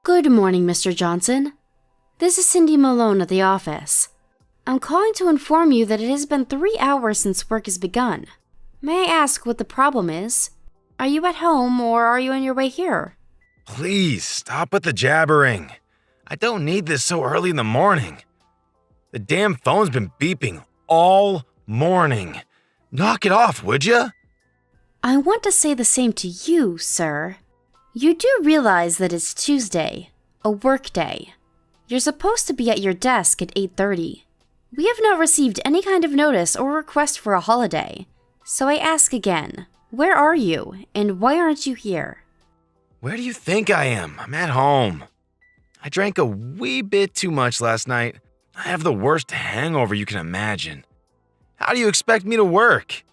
Good morning, Mr. Johnson. This is Cindy Malone at the office. I'm calling to inform you that it has been 3 hours since work has begun. May I ask what the problem is? Are you at home or are you on your way here? Please, stop with the jabbering. I don't need this so early in the morning. The damn phone's been beeping all morning. Knock it off, would ya? I want to say the same to you, sir. You do realize that it's Tuesday, a work day. You're supposed to be at your desk at 8:30. We have not received any kind of notice or request for a holiday. So I ask again, where are you and why aren't you here? Where do you think I am? I'm at home. I drank a wee bit too much last night. I have the worst hangover you can imagine. How do you expect me to work?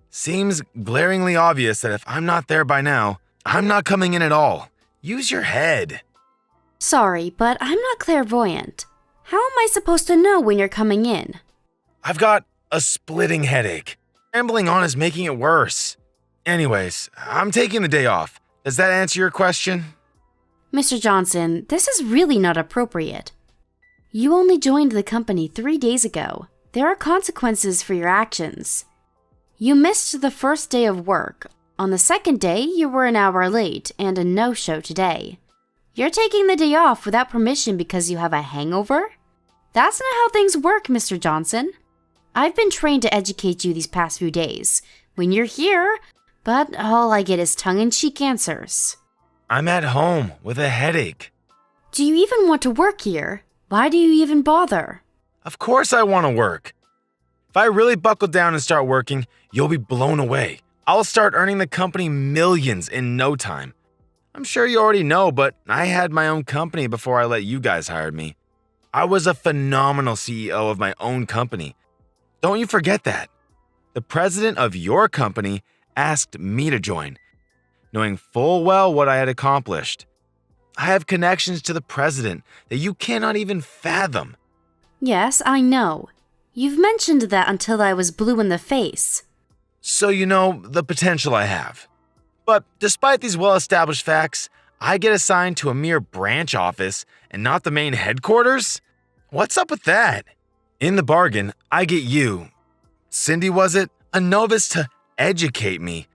Seems glaringly obvious that if I'm not there by now, I'm not coming in at all. Use your head. Sorry, but I'm not clairvoyant. How am I supposed to know when you're coming in? I've got a splitting headache. Rambling on is making it worse. Anyways, I'm taking the day off. Does that answer your question? Mr. Johnson, this is really not appropriate. You only joined the company 3 days ago. There are consequences for your actions. You missed the first day of work. On the second day, you were an hour late and a no-show today. You're taking the day off without permission because you have a hangover? That's not how things work, Mr. Johnson. I've been trained to educate you these past few days. When you're here, but all I get is tongue-in-cheek answers. I'm at home with a headache. Do you even want to work here? Why do you even bother? Of course I want to work. If I really buckle down and start working, you'll be blown away. I'll start earning the company millions in no time. I'm sure you already know, but I had my own company before I let you guys hire me. I was a phenomenal CEO of my own company. Don't you forget that. The president of your company asked me to join, knowing full well what I had accomplished. I have connections to the president that you cannot even fathom. Yes, I know. You've mentioned that until I was blue in the face. So you know the potential I have. But despite these well-established facts, I get assigned to a mere branch office and not the main headquarters? What's up with that? In the bargain, I get you, Cindy was it, a novice to educate me.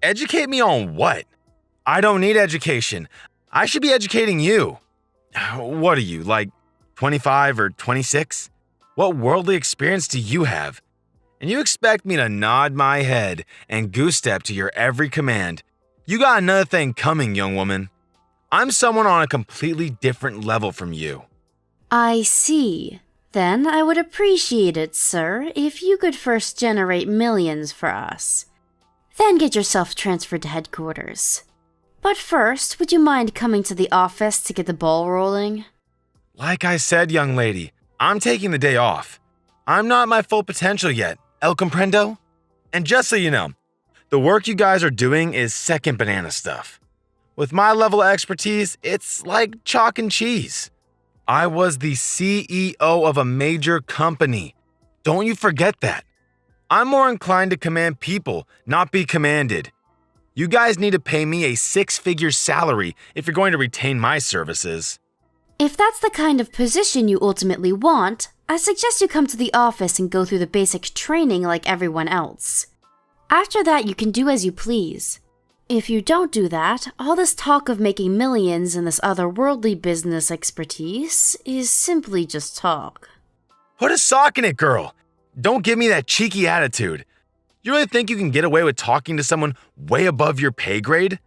Educate me on what? I don't need education. I should be educating you. What are you, like 25 or 26? What worldly experience do you have? And you expect me to nod my head and goose step to your every command. You got another thing coming, young woman. I'm someone on a completely different level from you. I see. Then I would appreciate it, sir, if you could first generate millions for us. Then get yourself transferred to headquarters. But first, would you mind coming to the office to get the ball rolling? Like I said, young lady, I'm taking the day off. I'm not at my full potential yet. El comprendo? And just so you know, the work you guys are doing is second banana stuff. With my level of expertise, it's like chalk and cheese. I was the CEO of a major company. Don't you forget that. I'm more inclined to command people, not be commanded. You guys need to pay me a 6-figure salary if you're going to retain my services. If that's the kind of position you ultimately want, I suggest you come to the office and go through the basic training like everyone else. After that, you can do as you please. If you don't do that, all this talk of making millions and this otherworldly business expertise is simply just talk. Put a sock in it, girl. Don't give me that cheeky attitude. You really think you can get away with talking to someone way above your pay grade?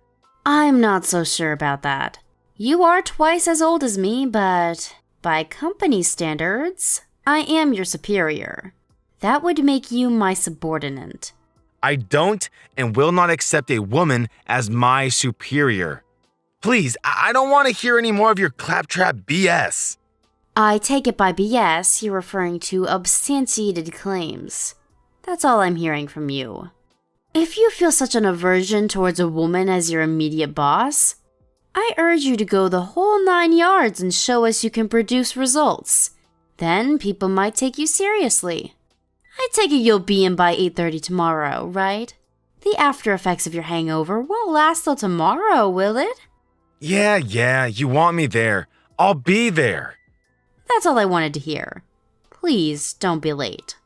I'm not so sure about that. You are twice as old as me, but by company standards, I am your superior. That would make you my subordinate. I don't and will not accept a woman as my superior. Please, I don't want to hear any more of your claptrap BS. I take it by BS, you're referring to substantiated claims. That's all I'm hearing from you. If you feel such an aversion towards a woman as your immediate boss, I urge you to go the whole 9 yards and show us you can produce results. Then people might take you seriously. I take it you'll be in by 8:30 tomorrow, right? The after effects of your hangover won't last till tomorrow, will it? Yeah, you want me there. I'll be there. That's all I wanted to hear. Please don't be late.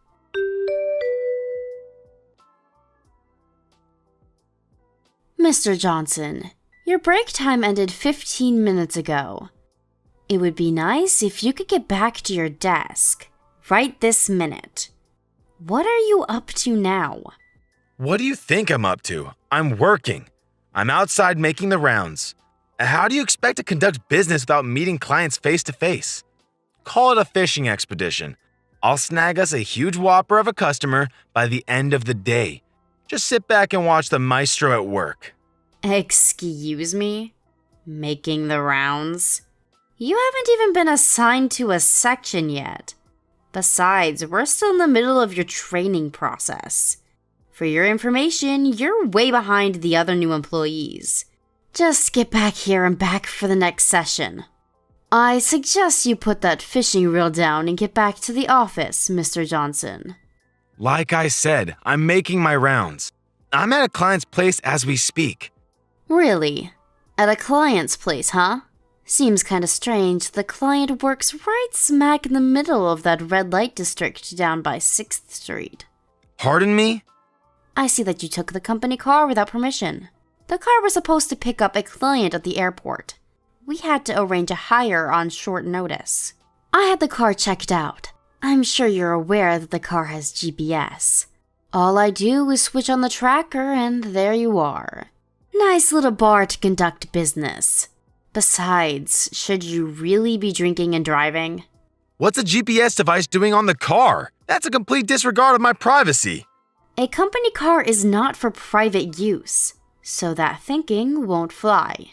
Mr. Johnson, your break time ended 15 minutes ago. It would be nice if you could get back to your desk right this minute. What are you up to now? What do you think I'm up to? I'm working. I'm outside making the rounds. How do you expect to conduct business without meeting clients face to face? Call it a fishing expedition. I'll snag us a huge whopper of a customer by the end of the day. Just sit back and watch the maestro at work. Excuse me? Making the rounds? You haven't even been assigned to a section yet. Besides, we're still in the middle of your training process. For your information, you're way behind the other new employees. Just get back here and back for the next session. I suggest you put that fishing reel down and get back to the office, Mr. Johnson. Like I said, I'm making my rounds. I'm at a client's place as we speak. Really? At a client's place, huh? Seems kinda strange. The client works right smack in the middle of that red light district down by 6th Street. Pardon me? I see that you took the company car without permission. The car was supposed to pick up a client at the airport. We had to arrange a hire on short notice. I had the car checked out. I'm sure you're aware that the car has GPS. All I do is switch on the tracker and there you are. Nice little bar to conduct business. Besides, should you really be drinking and driving? What's a GPS device doing on the car? That's a complete disregard of my privacy. A company car is not for private use, so that thinking won't fly.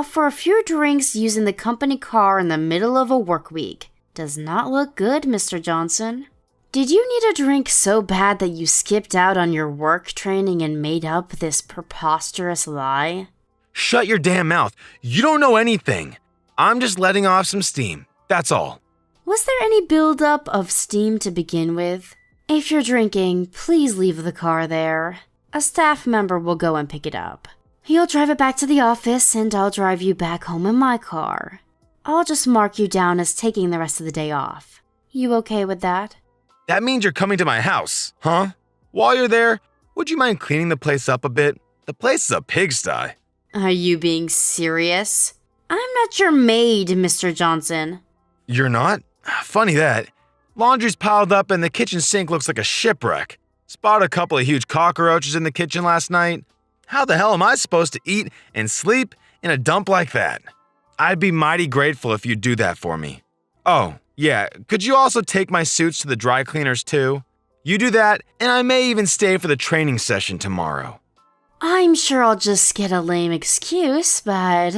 For a few drinks using the company car in the middle of a work week does not look good, Mr. Johnson. Did you need a drink so bad that you skipped out on your work training and made up this preposterous lie? Shut your damn mouth. You don't know anything. I'm just letting off some steam. That's all. Was there any buildup of steam to begin with? If you're drinking, please leave the car there. A staff member will go and pick it up. You'll drive it back to the office and I'll drive you back home in my car. I'll just mark you down as taking the rest of the day off. You okay with that? That means you're coming to my house, huh? While you're there, would you mind cleaning the place up a bit? The place is a pigsty. Are you being serious? I'm not your maid, Mr. Johnson. You're not? Funny that. Laundry's piled up and the kitchen sink looks like a shipwreck. Spotted a couple of huge cockroaches in the kitchen last night. How the hell am I supposed to eat and sleep in a dump like that? I'd be mighty grateful if you'd do that for me. Oh, yeah, could you also take my suits to the dry cleaners too? You do that, and I may even stay for the training session tomorrow. I'm sure I'll just get a lame excuse, but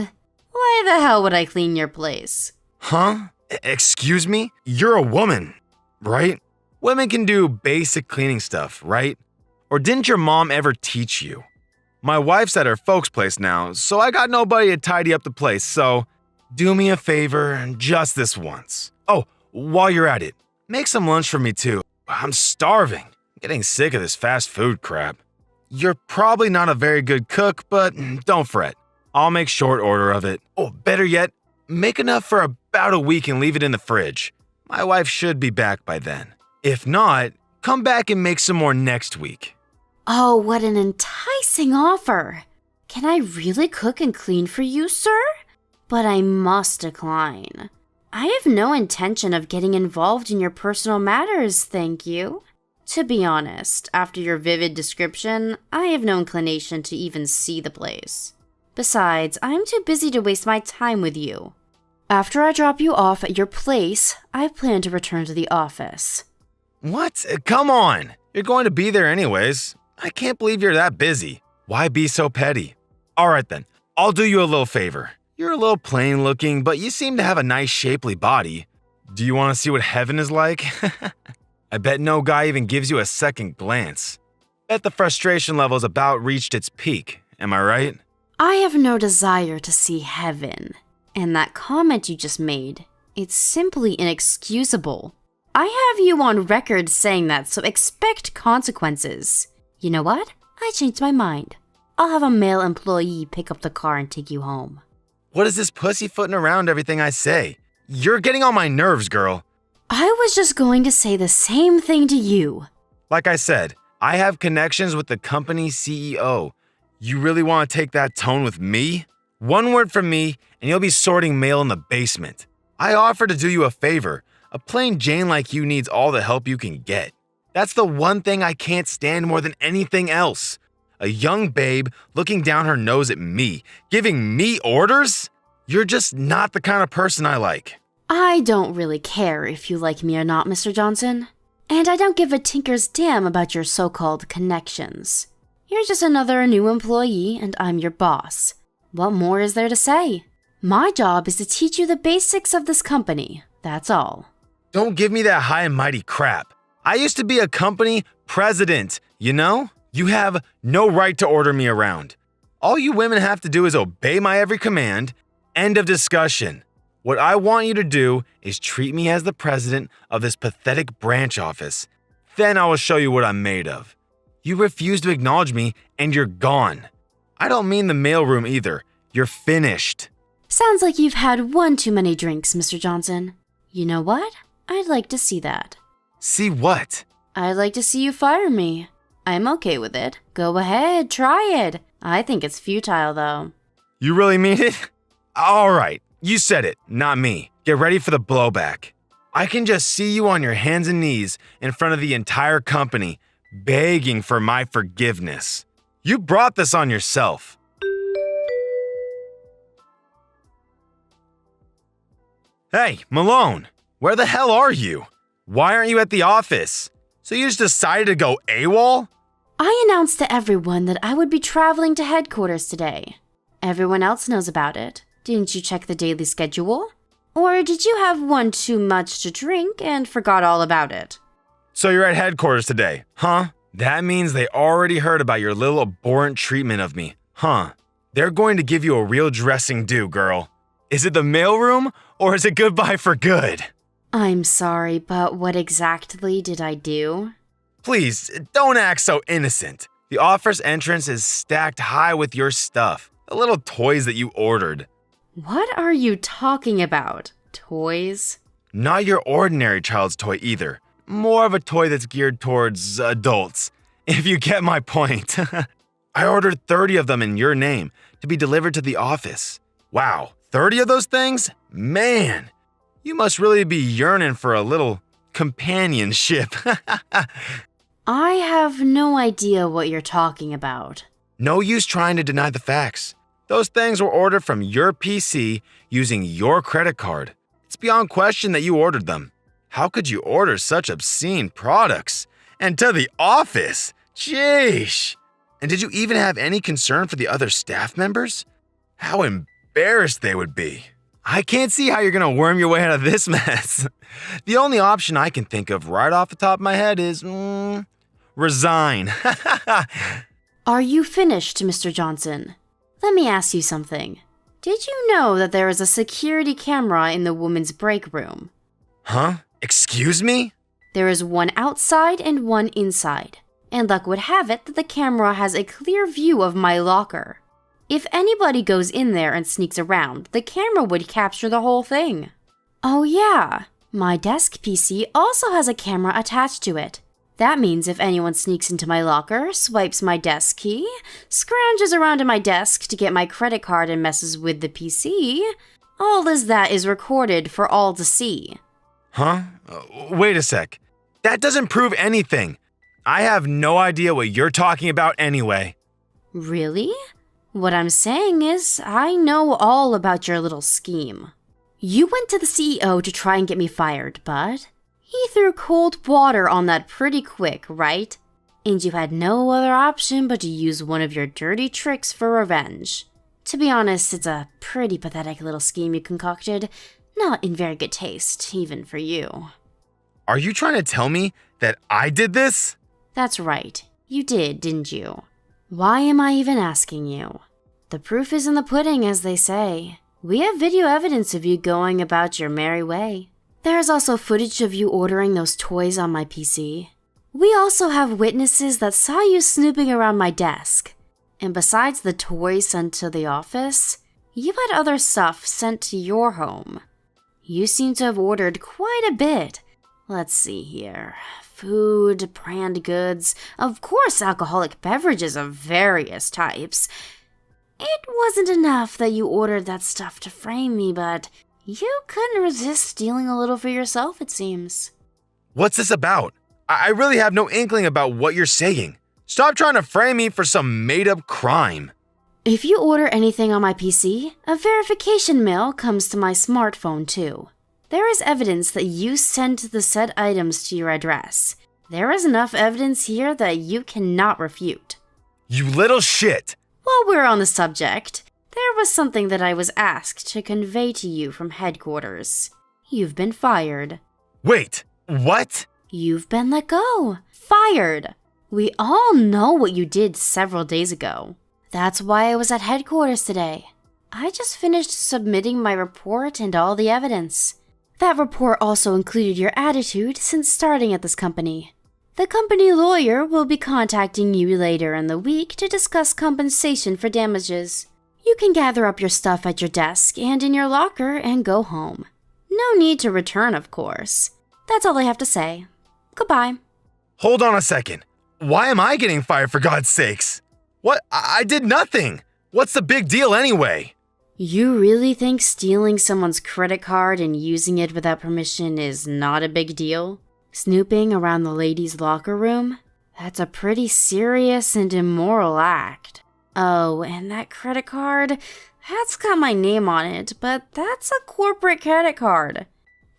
why the hell would I clean your place? Huh? Excuse me? You're a woman, right? Women can do basic cleaning stuff, right? Or didn't your mom ever teach you? My wife's at her folks' place now, so I got nobody to tidy up the place, so do me a favor just this once. Oh, while you're at it, make some lunch for me too. I'm starving. Getting sick of this fast food crap. You're probably not a very good cook, but don't fret. I'll make short order of it. Oh, better yet, make enough for about a week and leave it in the fridge. My wife should be back by then. If not, come back and make some more next week. Oh, what an enticing offer. Can I really cook and clean for you, sir? But I must decline. I have no intention of getting involved in your personal matters, thank you. To be honest, after your vivid description, I have no inclination to even see the place. Besides, I'm too busy to waste my time with you. After I drop you off at your place, I plan to return to the office. What? Come on! You're going to be there anyways. I can't believe you're that busy. Why be so petty? Alright then, I'll do you a little favor. You're a little plain looking, but you seem to have a nice shapely body. Do you want to see what heaven is like? I bet no guy even gives you a second glance. Bet the frustration level's about reached its peak, am I right? I have no desire to see heaven. And that comment you just made, it's simply inexcusable. I have you on record saying that, so expect consequences. You know what? I changed my mind. I'll have a male employee pick up the car and take you home. What is this pussyfooting around everything I say? You're getting on my nerves, girl. I was just going to say the same thing to you. Like I said, I have connections with the company's CEO. You really want to take that tone with me? One word from me, and you'll be sorting mail in the basement. I offer to do you a favor. A plain Jane like you needs all the help you can get. That's the one thing I can't stand more than anything else. A young babe looking down her nose at me, giving me orders? You're just not the kind of person I like. I don't really care if you like me or not, Mr. Johnson. And I don't give a tinker's damn about your so-called connections. You're just another new employee, and I'm your boss. What more is there to say? My job is to teach you the basics of this company, that's all. Don't give me that high and mighty crap. I used to be a company president, you know? You have no right to order me around. All you women have to do is obey my every command. End of discussion. What I want you to do is treat me as the president of this pathetic branch office. Then I will show you what I'm made of. You refuse to acknowledge me, and you're gone. I don't mean the mailroom either. You're finished. Sounds like you've had one too many drinks, Mr. Johnson. You know what? I'd like to see that. See what? I'd like to see you fire me. I'm okay with it. Go ahead, try it. I think it's futile, though. You really mean it? All right, you said it, not me. Get ready for the blowback. I can just see you on your hands and knees in front of the entire company, begging for my forgiveness. You brought this on yourself. Hey, Malone, where the hell are you? Why aren't you at the office? So you just decided to go AWOL? I announced to everyone that I would be traveling to headquarters today. Everyone else knows about it. Didn't you check the daily schedule? Or did you have one too much to drink and forgot all about it? So you're at headquarters today, huh? That means they already heard about your little abhorrent treatment of me, huh? They're going to give you a real dressing due, girl. Is it the mailroom, or is it goodbye for good? I'm sorry, but what exactly did I do? Please, don't act so innocent. The office entrance is stacked high with your stuff, the little toys that you ordered. What are you talking about? Toys? Not your ordinary child's toy either. More of a toy that's geared towards adults, if you get my point. I ordered 30 of them in your name to be delivered to the office. Wow, 30 of those things? Man, you must really be yearning for a little companionship. I have no idea what you're talking about. No use trying to deny the facts. Those things were ordered from your PC using your credit card. It's beyond question that you ordered them. How could you order such obscene products? And to the office? Sheesh. And did you even have any concern for the other staff members? How embarrassed they would be. I can't see how you're gonna worm your way out of this mess. The only option I can think of right off the top of my head is, resign. Are you finished, Mr. Johnson? Let me ask you something. Did you know that there is a security camera in the women's break room? Huh? Excuse me? There is one outside and one inside. And luck would have it that the camera has a clear view of my locker. If anybody goes in there and sneaks around, the camera would capture the whole thing. Oh yeah, my desk PC also has a camera attached to it. That means if anyone sneaks into my locker, swipes my desk key, scrounges around to my desk to get my credit card and messes with the PC, all as that is recorded for all to see. Huh? Wait a sec. That doesn't prove anything. I have no idea what you're talking about anyway. Really? What I'm saying is, I know all about your little scheme. You went to the CEO to try and get me fired, but he threw cold water on that pretty quick, right? And you had no other option but to use one of your dirty tricks for revenge. To be honest, it's a pretty pathetic little scheme you concocted. Not in very good taste, even for you. Are you trying to tell me that I did this? That's right. You did, didn't you? Why am I even asking you? The proof is in the pudding, as they say. We have video evidence of you going about your merry way. There's also footage of you ordering those toys on my PC. We also have witnesses that saw you snooping around my desk. And besides the toys sent to the office, You had other stuff sent to your home. You seem to have ordered quite a bit. Let's see here. Food, brand goods, of course alcoholic beverages of various types. It wasn't enough that you ordered that stuff to frame me, but you couldn't resist stealing a little for yourself, it seems. What's this about? I really have no inkling about what you're saying. Stop trying to frame me for some made-up crime. If you order anything on my PC, a verification mail comes to my smartphone too. There is evidence that you sent the said items to your address. There is enough evidence here that you cannot refute. You little shit! While we're on the subject, there was something that I was asked to convey to you from headquarters. You've been fired. Wait, what? You've been let go. Fired. We all know what you did several days ago. That's why I was at headquarters today. I just finished submitting my report and all the evidence. That report also included your attitude since starting at this company. The company lawyer will be contacting you later in the week to discuss compensation for damages. You can gather up your stuff at your desk and in your locker and go home. No need to return, of course. That's all I have to say. Goodbye. Hold on a second. Why am I getting fired for God's sakes? What? I did nothing. What's the big deal anyway? You really think stealing someone's credit card and using it without permission is not a big deal? Snooping around the ladies' locker room? That's a pretty serious and immoral act. Oh, and that credit card? That's got my name on it, but that's a corporate credit card.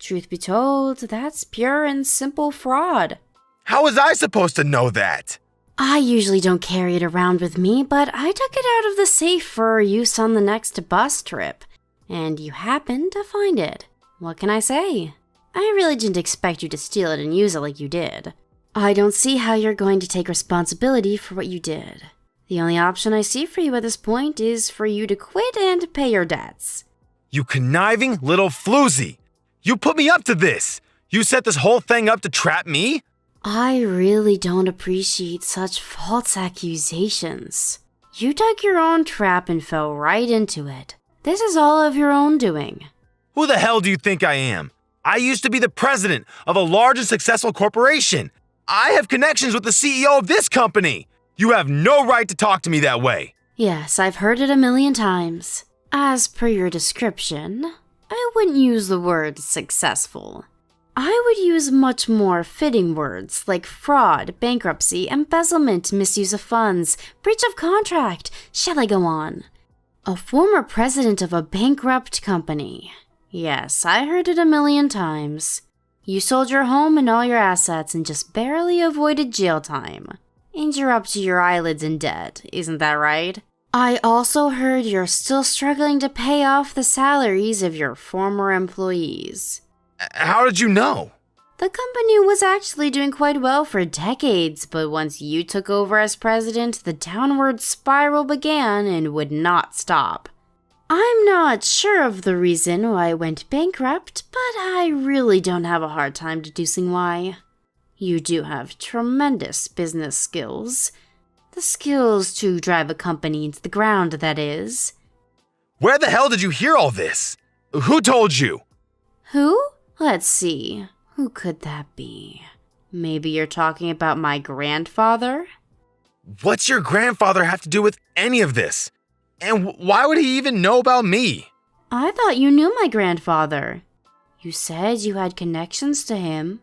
Truth be told, that's pure and simple fraud. How was I supposed to know that? I usually don't carry it around with me, but I took it out of the safe for use on the next bus trip, and you happened to find it. What can I say? I really didn't expect you to steal it and use it like you did. I don't see how you're going to take responsibility for what you did. The only option I see for you at this point is for you to quit and pay your debts. You conniving little floozy! You put me up to this! You set this whole thing up to trap me? I really don't appreciate such false accusations. You dug your own trap and fell right into it. This is all of your own doing. Who the hell do you think I am? I used to be the president of a large and successful corporation. I have connections with the CEO of this company. You have no right to talk to me that way. Yes, I've heard it a million times. As per your description, I wouldn't use the word successful. I would use much more fitting words like fraud, bankruptcy, embezzlement, misuse of funds, breach of contract. Shall I go on? A former president of a bankrupt company. Yes, I heard it a million times. You sold your home and all your assets and just barely avoided jail time. And you're up to your eyelids in debt, isn't that right? I also heard you're still struggling to pay off the salaries of your former employees. How did you know? The company was actually doing quite well for decades, but once you took over as president, the downward spiral began and would not stop. I'm not sure of the reason why it went bankrupt, but I really don't have a hard time deducing why. You do have tremendous business skills. The skills to drive a company into the ground, that is. Where the hell did you hear all this? Who told you? Who? Let's see. Who could that be? Maybe you're talking about my grandfather? What's your grandfather have to do with any of this? And why would he even know about me? I thought you knew my grandfather. You said you had connections to him.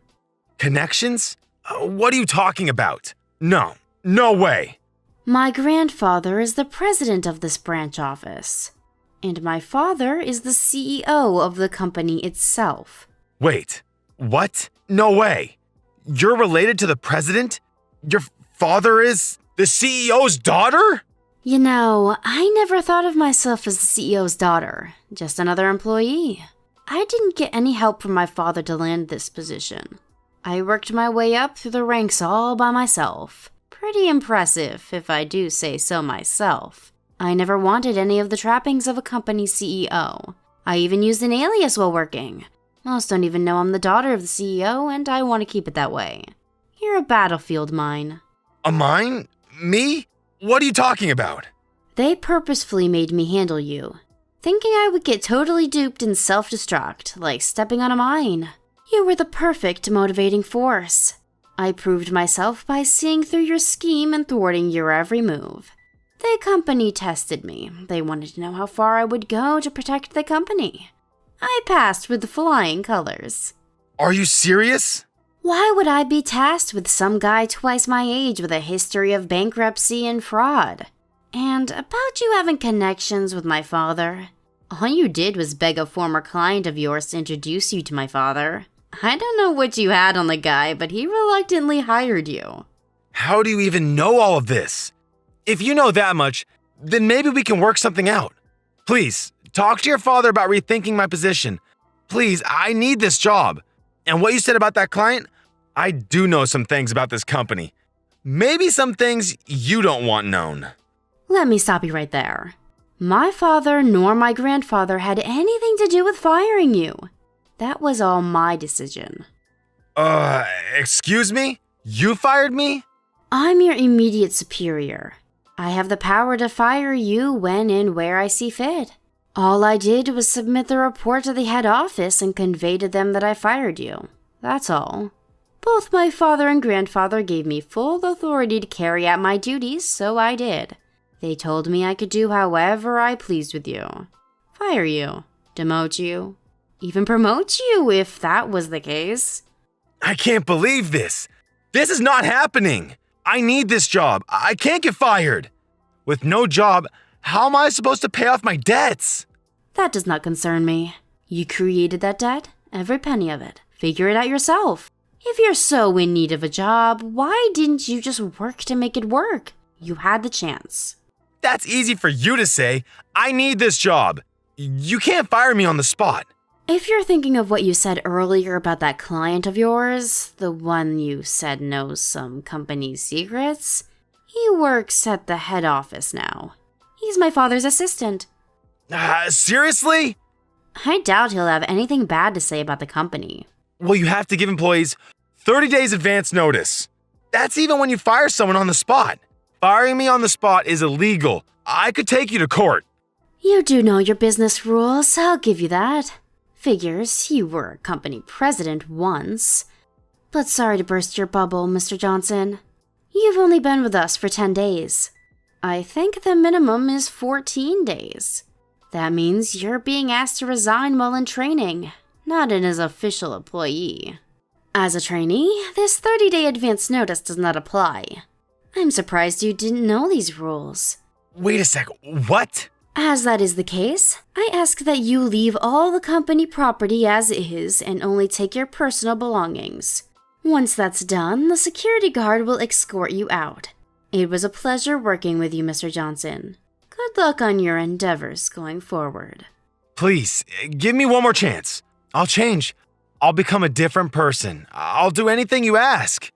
Connections? What are you talking about? No way. My grandfather is the president of this branch office. And my father is the CEO of the company itself. Wait, what? No way. You're related to the president? Your father is the CEO's daughter? You know, I never thought of myself as the CEO's daughter, just another employee. I didn't get any help from my father to land this position. I worked my way up through the ranks all by myself. Pretty impressive, if I do say so myself. I never wanted any of the trappings of a company CEO. I even used an alias while working. Most don't even know I'm the daughter of the CEO, and I want to keep it that way. You're a battlefield mine. A mine? Me? What are you talking about? They purposefully made me handle you. thinking I would get totally duped and self-destruct, like stepping on a mine. You were the perfect motivating force. I proved myself by seeing through your scheme and thwarting your every move. The company tested me. They wanted to know how far I would go to protect the company. I passed with flying colors. Are you serious? Why would I be tasked with some guy twice my age with a history of bankruptcy and fraud? And about you having connections with my father? All you did was beg a former client of yours to introduce you to my father. I don't know what you had on the guy, but he reluctantly hired you. How do you even know all of this? If you know that much, then maybe we can work something out. Please, talk to your father about rethinking my position. Please, I need this job. And what you said about that client, I do know some things about this company. Maybe some things you don't want known. Let me stop you right there. My father nor my grandfather had anything to do with firing you. That was all my decision. Excuse me? You fired me? I'm your immediate superior. I have the power to fire you when and where I see fit. All I did was submit the report to the head office and convey to them that I fired you. That's all. Both my father and grandfather gave me full authority to carry out my duties, so I did. They told me I could do however I pleased with you. Fire you, demote you, even promote you if that was the case. I can't believe this. This is not happening. I need this job. I can't get fired. With no job, how am I supposed to pay off my debts? That does not concern me. You created that debt, every penny of it. Figure it out yourself. If you're so in need of a job, why didn't you just work to make it work? You had the chance. That's easy for you to say. I need this job. You can't fire me on the spot. If you're thinking of what you said earlier about that client of yours, the one you said knows some company secrets, he works at the head office now. He's my father's assistant. Seriously? I doubt he'll have anything bad to say about the company. Well, you have to give employees 30 days advance notice. That's even when you fire someone on the spot. Firing me on the spot is illegal. I could take you to court. You do know your business rules, I'll give you that. Figures, you were a company president once. But sorry to burst your bubble, Mr. Johnson. You've only been with us for 10 days. I think the minimum is 14 days. That means you're being asked to resign while in training, not as an official employee. As a trainee, this 30-day advance notice does not apply. I'm surprised you didn't know these rules. Wait a sec, what? As that is the case, I ask that you leave all the company property as is and only take your personal belongings. Once that's done, the security guard will escort you out. It was a pleasure working with you, Mr. Johnson. Good luck on your endeavors going forward. Please, give me one more chance. I'll change. I'll become a different person. I'll do anything you ask.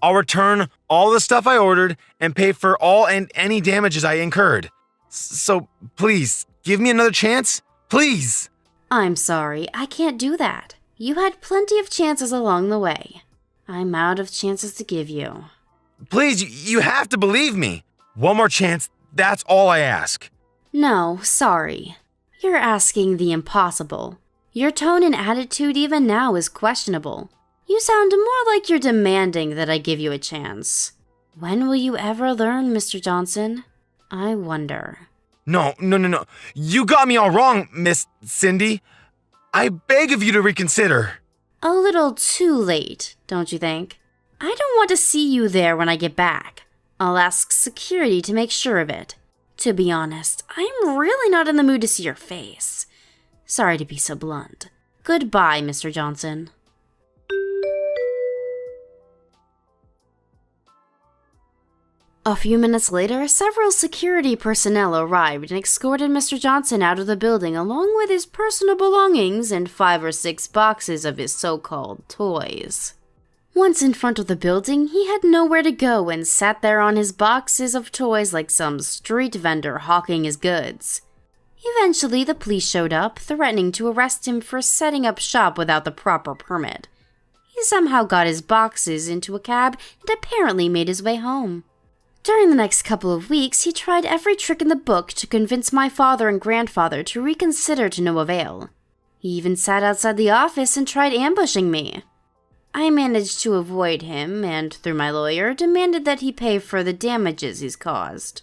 I'll return all the stuff I ordered and pay for all and any damages I incurred. So please, give me another chance. Please. I'm sorry, I can't do that. You had plenty of chances along the way. I'm out of chances to give you. Please, you have to believe me. One more chance, that's all I ask. No, sorry. You're asking the impossible. Your tone and attitude even now is questionable. You sound more like you're demanding that I give you a chance. When will you ever learn, Mr. Johnson? I wonder. No. You got me all wrong, Miss Cindy. I beg of you to reconsider. A little too late, don't you think? I don't want to see you there when I get back. I'll ask security to make sure of it. To be honest, I'm really not in the mood to see your face. Sorry to be so blunt. Goodbye, Mr. Johnson. A few minutes later, several security personnel arrived and escorted Mr. Johnson out of the building along with his personal belongings and 5 or 6 boxes of his so-called toys. Once in front of the building, he had nowhere to go and sat there on his boxes of toys like some street vendor hawking his goods. Eventually, the police showed up, threatening to arrest him for setting up shop without the proper permit. He somehow got his boxes into a cab and apparently made his way home. During the next couple of weeks, he tried every trick in the book to convince my father and grandfather to reconsider to no avail. He even sat outside the office and tried ambushing me. I managed to avoid him and, through my lawyer, demanded that he pay for the damages he's caused.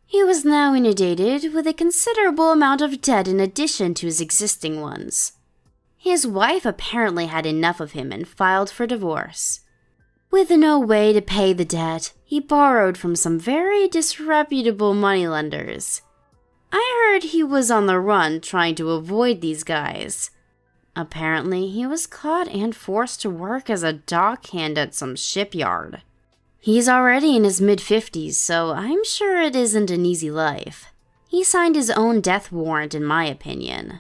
He was now inundated with a considerable amount of debt in addition to his existing ones. His wife apparently had enough of him and filed for divorce. With no way to pay the debt, he borrowed from some very disreputable moneylenders. I heard he was on the run trying to avoid these guys. Apparently, he was caught and forced to work as a dockhand at some shipyard. He's already in his mid-50s, so I'm sure it isn't an easy life. He signed his own death warrant, in my opinion.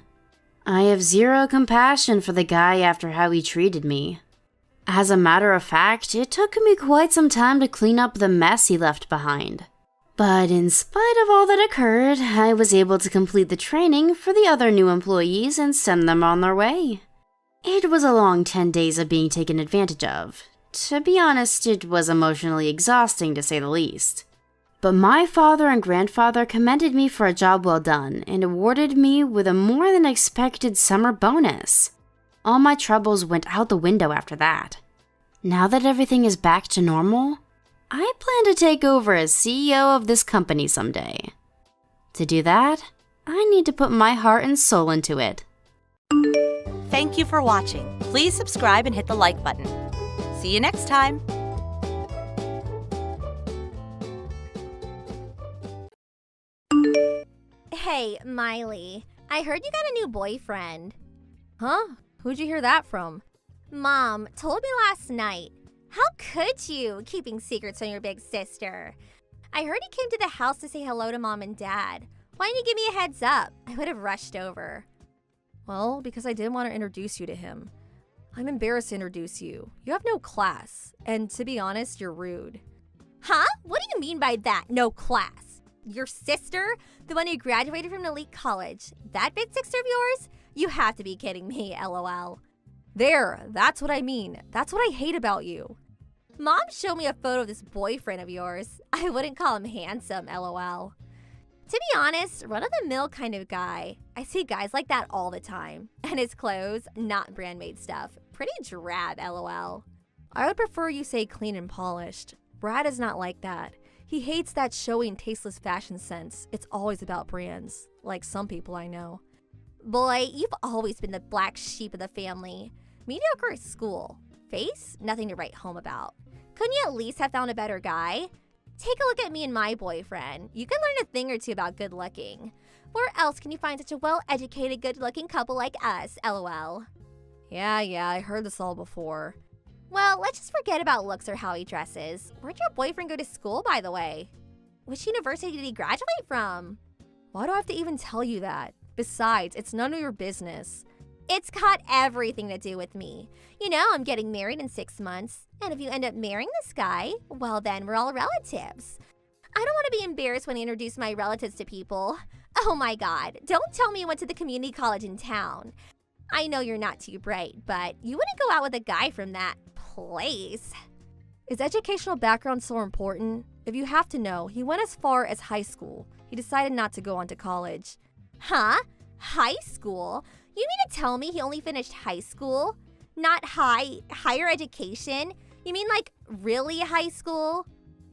I have zero compassion for the guy after how he treated me. As a matter of fact, it took me quite some time to clean up the mess he left behind. But in spite of all that occurred, I was able to complete the training for the other new employees and send them on their way. It was a long 10 days of being taken advantage of. To be honest, it was emotionally exhausting to say the least. But my father and grandfather commended me for a job well done and awarded me with a more than expected summer bonus. All my troubles went out the window after that. Now that everything is back to normal, I plan to take over as CEO of this company someday. To do that, I need to put my heart and soul into it. Thank you for watching. Please subscribe and hit the like button. See you next time. Hey, Miley, I heard you got a new boyfriend. Huh? Who'd you hear that from? Mom told me last night. How could you, keeping secrets from your big sister? I heard he came to the house to say hello to Mom and Dad. Why didn't you give me a heads up? I would have rushed over. Well, because I didn't want to introduce you to him. I'm embarrassed to introduce you. You have no class, and to be honest, you're rude. Huh? What do you mean by that, no class? Your sister? The one who graduated from an elite college? That big sister of yours? You have to be kidding me, LOL. There, that's what I mean. That's what I hate about you. Mom showed me a photo of this boyfriend of yours. I wouldn't call him handsome, LOL. To be honest, run-of-the-mill kind of guy. I see guys like that all the time. And his clothes, not brand-made stuff. Pretty drab, LOL. I would prefer you say clean and polished. Brad is not like that. He hates that showy and tasteless fashion sense. It's always about brands, like some people I know. Boy, you've always been the black sheep of the family. Mediocre at school. Face? Nothing to write home about. Couldn't you at least have found a better guy? Take a look at me and my boyfriend. You can learn a thing or two about good looking. Where else can you find such a well-educated, good-looking couple like us, LOL? Yeah, I heard this all before. Well, let's just forget about looks or how he dresses. Where'd your boyfriend go to school, by the way? Which university did he graduate from? Why do I have to even tell you that? Besides, it's none of your business. It's got everything to do with me. You know, I'm getting married in 6 months. And if you end up marrying this guy, well, then we're all relatives. I don't want to be embarrassed when I introduce my relatives to people. Oh my God, don't tell me you went to the community college in town. I know you're not too bright, but you wouldn't go out with a guy from that place. Is educational background so important? If you have to know, he went as far as high school. He decided not to go on to college. Huh? High school? You mean to tell me he only finished high school? Not higher education? You mean like really high school?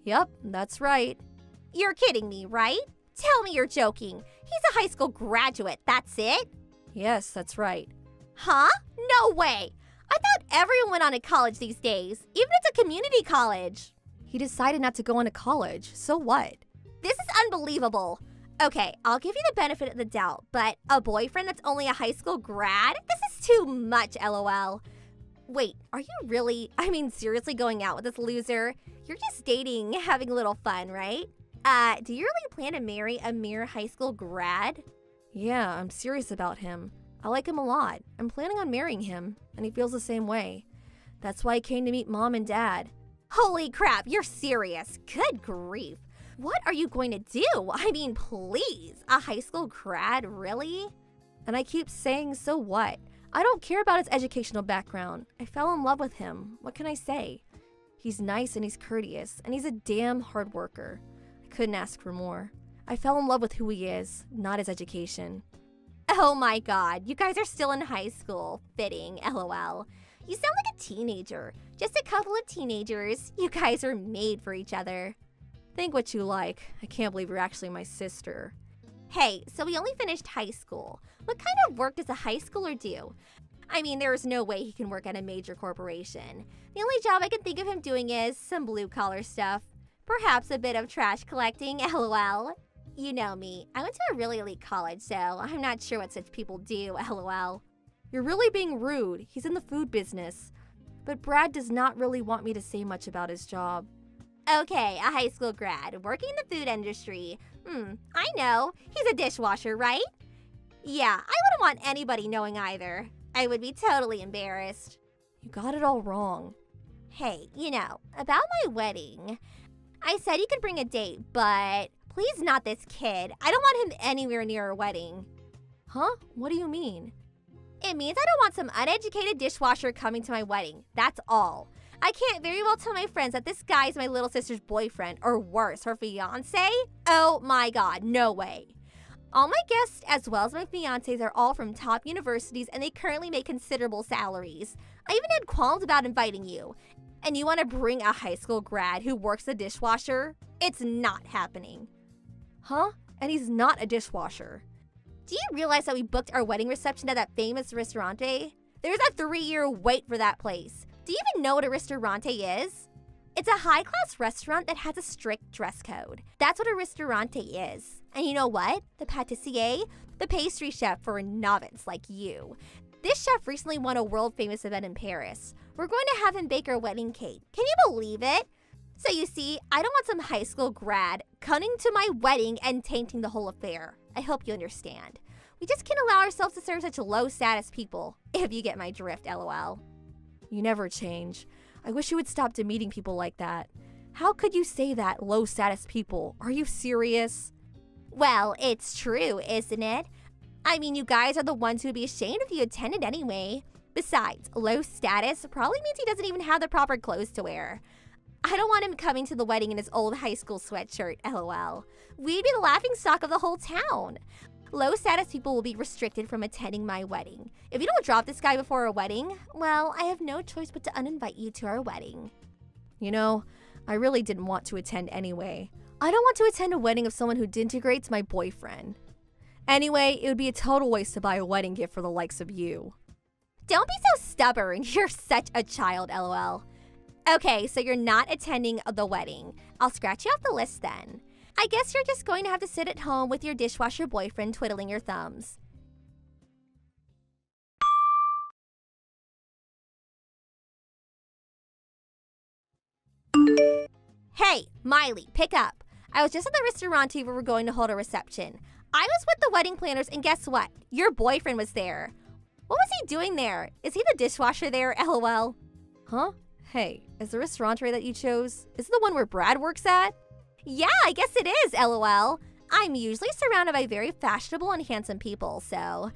Yep, that's right. You're kidding me, right? Tell me you're joking. He's a high school graduate, that's it? Yes, that's right. Huh? No way! I thought everyone went on to college these days, even if it's a community college. He decided not to go on to college, so what? This is unbelievable. Okay, I'll give you the benefit of the doubt, but a boyfriend that's only a high school grad? This is too much, LOL. Wait, are you seriously going out with this loser? You're just dating, having a little fun, right? Do you really plan to marry a mere high school grad? Yeah, I'm serious about him. I like him a lot. I'm planning on marrying him, and he feels the same way. That's why I came to meet Mom and Dad. Holy crap, you're serious. Good grief. What are you going to do? I mean, please. A high school grad, really? And I keep saying, so what? I don't care about his educational background. I fell in love with him. What can I say? He's nice and he's courteous, and he's a damn hard worker. I couldn't ask for more. I fell in love with who he is, not his education. Oh my god, you guys are still in high school. Fitting, lol. You sound like a teenager. Just a couple of teenagers. You guys are made for each other. Think what you like. I can't believe you're actually my sister. Hey, so we only finished high school. What kind of work does a high schooler do? I mean, there is no way he can work at a major corporation. The only job I can think of him doing is some blue-collar stuff. Perhaps a bit of trash collecting, lol. You know me. I went to a really elite college, so I'm not sure what such people do, lol. You're really being rude. He's in the food business. But Brad does not really want me to say much about his job. Okay, a high school grad, working in the food industry. I know. He's a dishwasher, right? Yeah, I wouldn't want anybody knowing either. I would be totally embarrassed. You got it all wrong. Hey, about my wedding. I said you could bring a date, but please not this kid. I don't want him anywhere near our wedding. Huh? What do you mean? It means I don't want some uneducated dishwasher coming to my wedding. That's all. I can't very well tell my friends that this guy's my little sister's boyfriend, or worse, her fiance. Oh my god, no way. All my guests, as well as my fiancés, are all from top universities and they currently make considerable salaries. I even had qualms about inviting you. And you want to bring a high school grad who works a dishwasher? It's not happening. Huh? And he's not a dishwasher. Do you realize that we booked our wedding reception at that famous Ristorante? There's a 3-year wait for that place. Do you even know what a Ristorante is? It's a high-class restaurant that has a strict dress code. That's what a Ristorante is. And you know what? The pâtissier, the pastry chef for a novice like you. This chef recently won a world-famous event in Paris. We're going to have him bake our wedding cake. Can you believe it? So you see, I don't want some high school grad coming to my wedding and tainting the whole affair. I hope you understand. We just can't allow ourselves to serve such low-status people, if you get my drift, lol. You never change. I wish you would stop demeaning people like that. How could you say that, low-status people? Are you serious? Well, it's true, isn't it? I mean, you guys are the ones who would be ashamed if you attended anyway. Besides, low status probably means he doesn't even have the proper clothes to wear. I don't want him coming to the wedding in his old high school sweatshirt, lol. We'd be the laughingstock of the whole town. Low status people will be restricted from attending my wedding. If you don't drop this guy before our wedding, well, I have no choice but to uninvite you to our wedding. You know, I really didn't want to attend anyway. I don't want to attend a wedding of someone who disintegrates my boyfriend. Anyway, it would be a total waste to buy a wedding gift for the likes of you. Don't be so stubborn. You're such a child, lol. Okay, so you're not attending the wedding. I'll scratch you off the list then. I guess you're just going to have to sit at home with your dishwasher boyfriend twiddling your thumbs. Hey, Miley, pick up. I was just at the Ristorante where we're going to hold a reception. I was with the wedding planners and guess what? Your boyfriend was there. What was he doing there? Is he the dishwasher there, lol? Huh? Hey, is the Ristorante that you chose, is it the one where Brad works at? Yeah, I guess it is, lol. I'm usually surrounded by very fashionable and handsome people, so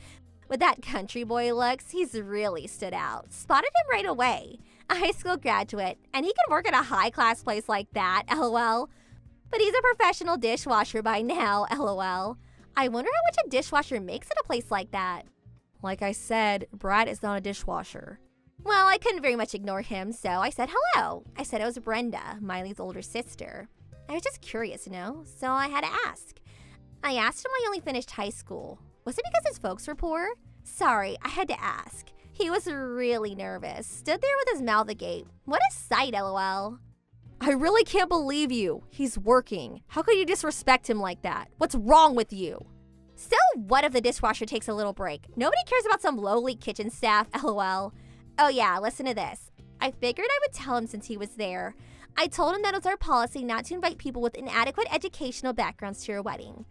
with that country boy looks, he's really stood out. Spotted him right away. A high school graduate, and he can work at a high-class place like that, lol. But he's a professional dishwasher by now, lol. I wonder how much a dishwasher makes at a place like that. Like I said, Brad is not a dishwasher. Well, I couldn't very much ignore him, so I said hello. I said it was Brenda, Miley's older sister. I was just curious, so I had to ask. I asked him why he only finished high school. Was it because his folks were poor? Sorry, I had to ask. He was really nervous, stood there with his mouth agape. What a sight, lol. I really can't believe you. He's working. How could you disrespect him like that? What's wrong with you? So what if the dishwasher takes a little break? Nobody cares about some lowly kitchen staff, lol. Oh yeah, listen to this. I figured I would tell him since he was there. I told him that it was our policy not to invite people with inadequate educational backgrounds to your wedding.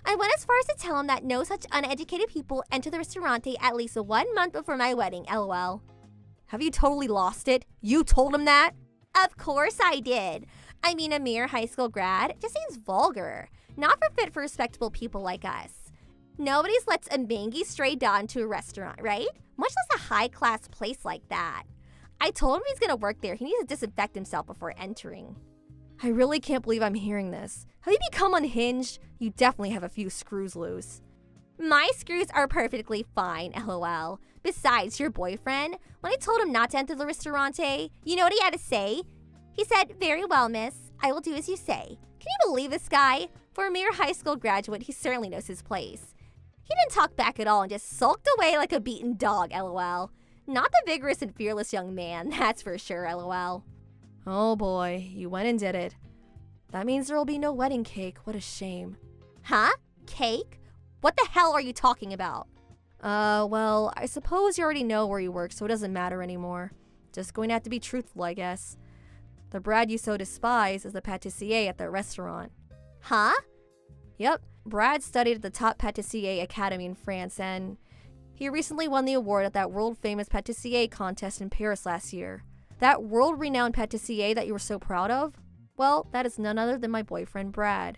I went as far as to tell him that no such uneducated people enter the Ristorante at least 1 month before my wedding, lol. Have you totally lost it? You told him that? Of course I did. I mean, a mere high school grad just seems vulgar. Not fit for respectable people like us. Nobody's lets a mangy stray dog to a restaurant, right? Much less a high-class place like that. I told him he's gonna work there. He needs to disinfect himself before entering. I really can't believe I'm hearing this. Have you become unhinged? You definitely have a few screws loose. My screws are perfectly fine, lol. Besides, your boyfriend, when I told him not to enter the restaurante, you know what he had to say? He said, "Very well, miss. I will do as you say." Can you believe this guy? For a mere high school graduate, he certainly knows his place. He didn't talk back at all and just sulked away like a beaten dog, lol. Not the vigorous and fearless young man, that's for sure, lol. Oh boy, you went and did it. That means there will be no wedding cake. What a shame. Huh? Cake? What the hell are you talking about? Well, I suppose you already know where you work, so it doesn't matter anymore. Just going to have to be truthful, I guess. The Brad you so despise is the pâtissier at that restaurant. Huh? Yep, Brad studied at the top pâtissier academy in France, and he recently won the award at that world-famous pâtissier contest in Paris last year. That world-renowned pâtissier that you were so proud of? Well, that is none other than my boyfriend, Brad.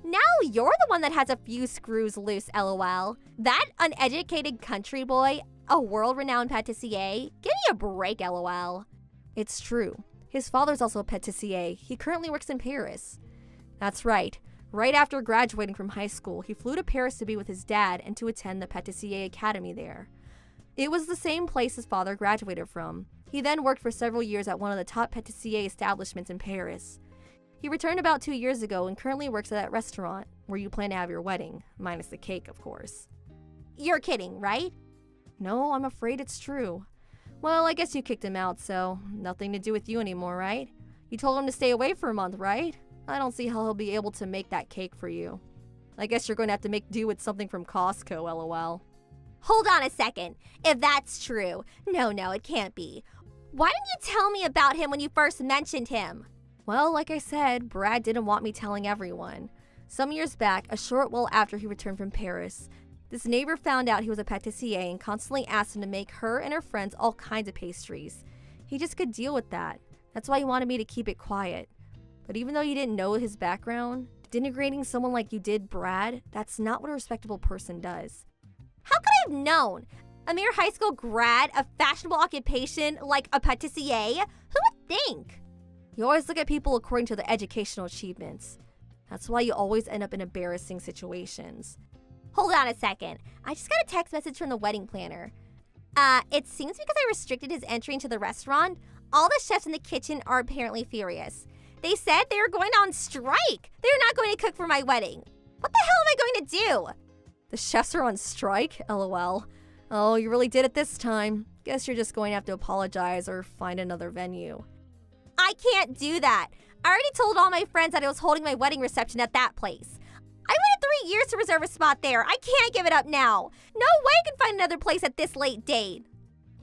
Now you're the one that has a few screws loose, lol. That uneducated country boy, a world-renowned pâtissier? Give me a break, lol. It's true. His father's also a pâtissier. He currently works in Paris. That's right. Right after graduating from high school, he flew to Paris to be with his dad and to attend the pâtissier academy there. It was the same place his father graduated from. He then worked for several years at one of the top pâtissier establishments in Paris. He returned about 2 years ago and currently works at that restaurant where you plan to have your wedding, minus the cake, of course. You're kidding, right? No, I'm afraid it's true. Well, I guess you kicked him out, so nothing to do with you anymore, right? You told him to stay away for a month, right? I don't see how he'll be able to make that cake for you. I guess you're going to have to make do with something from Costco, lol. Hold on a second. If that's true, no, it can't be. Why didn't you tell me about him when you first mentioned him? Well, like I said, Brad didn't want me telling everyone. Some years back, a short while after he returned from Paris, this neighbor found out he was a pâtissier and constantly asked him to make her and her friends all kinds of pastries. He just could deal with that. That's why he wanted me to keep it quiet. But even though you didn't know his background, denigrating someone like you did Brad, that's not what a respectable person does. How could I have known? A mere high school grad, a fashionable occupation like a pâtissier? Who would think? You always look at people according to their educational achievements. That's why you always end up in embarrassing situations. Hold on a second. I just got a text message from the wedding planner. It seems because I restricted his entry into the restaurant, all the chefs in the kitchen are apparently furious. They said they were going on strike. They're not going to cook for my wedding. What the hell am I going to do? The chefs are on strike? LOL. Oh, you really did it this time. Guess you're just going to have to apologize or find another venue. I can't do that. I already told all my friends that I was holding my wedding reception at that place. I waited 3 years to reserve a spot there. I can't give it up now. No way I can find another place at this late date.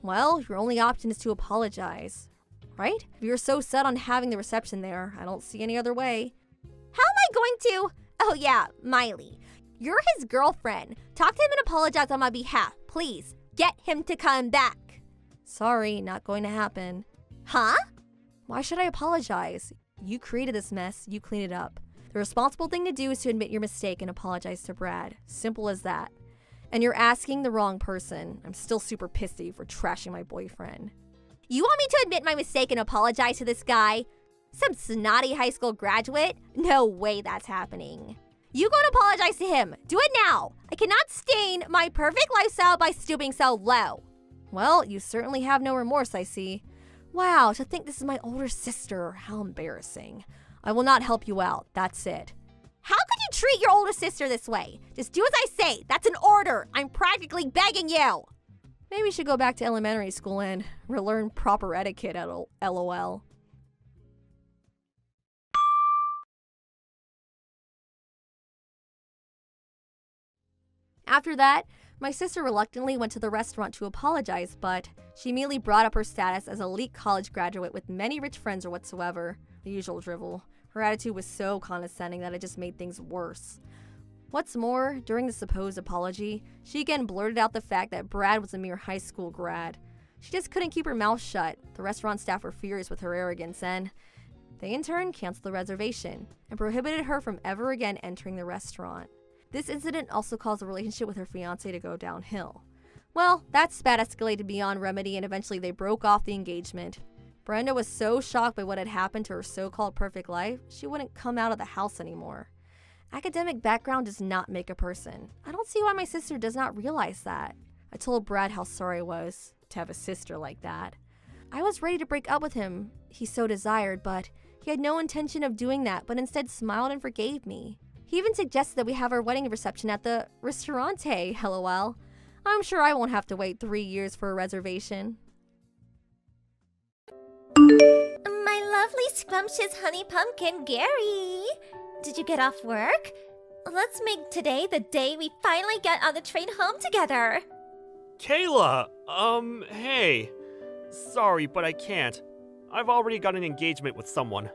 Well, your only option is to apologize, right? If you're so set on having the reception there, I don't see any other way. How am I going to? Oh yeah, Miley. You're his girlfriend. Talk to him and apologize on my behalf. Please, get him to come back. Sorry, not going to happen. Huh? Why should I apologize? You created this mess, you clean it up. The responsible thing to do is to admit your mistake and apologize to Brad. Simple as that. And you're asking the wrong person. I'm still super pissed at you for trashing my boyfriend. You want me to admit my mistake and apologize to this guy? Some snotty high school graduate? No way that's happening. You go and apologize to him. Do it now. I cannot stain my perfect lifestyle by stooping so low. Well, you certainly have no remorse, I see. Wow, to think this is my older sister. How embarrassing. I will not help you out. That's it. How could you treat your older sister this way? Just do as I say. That's an order. I'm practically begging you. Maybe you should go back to elementary school and relearn proper etiquette at LOL. After that, my sister reluctantly went to the restaurant to apologize, but she immediately brought up her status as an elite college graduate with many rich friends or whatsoever. The usual drivel. Her attitude was so condescending that it just made things worse. What's more, during the supposed apology, she again blurted out the fact that Brad was a mere high school grad. She just couldn't keep her mouth shut. The restaurant staff were furious with her arrogance and they in turn canceled the reservation and prohibited her from ever again entering the restaurant. This incident also caused the relationship with her fiancé to go downhill. Well, that spat escalated beyond remedy and eventually they broke off the engagement. Brenda was so shocked by what had happened to her so-called perfect life, she wouldn't come out of the house anymore. Academic background does not make a person. I don't see why my sister does not realize that. I told Brad how sorry I was to have a sister like that. I was ready to break up with him, he so desired, but he had no intention of doing that, but instead smiled and forgave me. He even suggested that we have our wedding reception at the Ristorante, lol. I'm sure I won't have to wait 3 years for a reservation. My lovely scrumptious honey pumpkin, Gary. Did you get off work? Let's make today the day we finally get on the train home together. Kayla! Hey. Sorry, but I can't. I've already got an engagement with someone.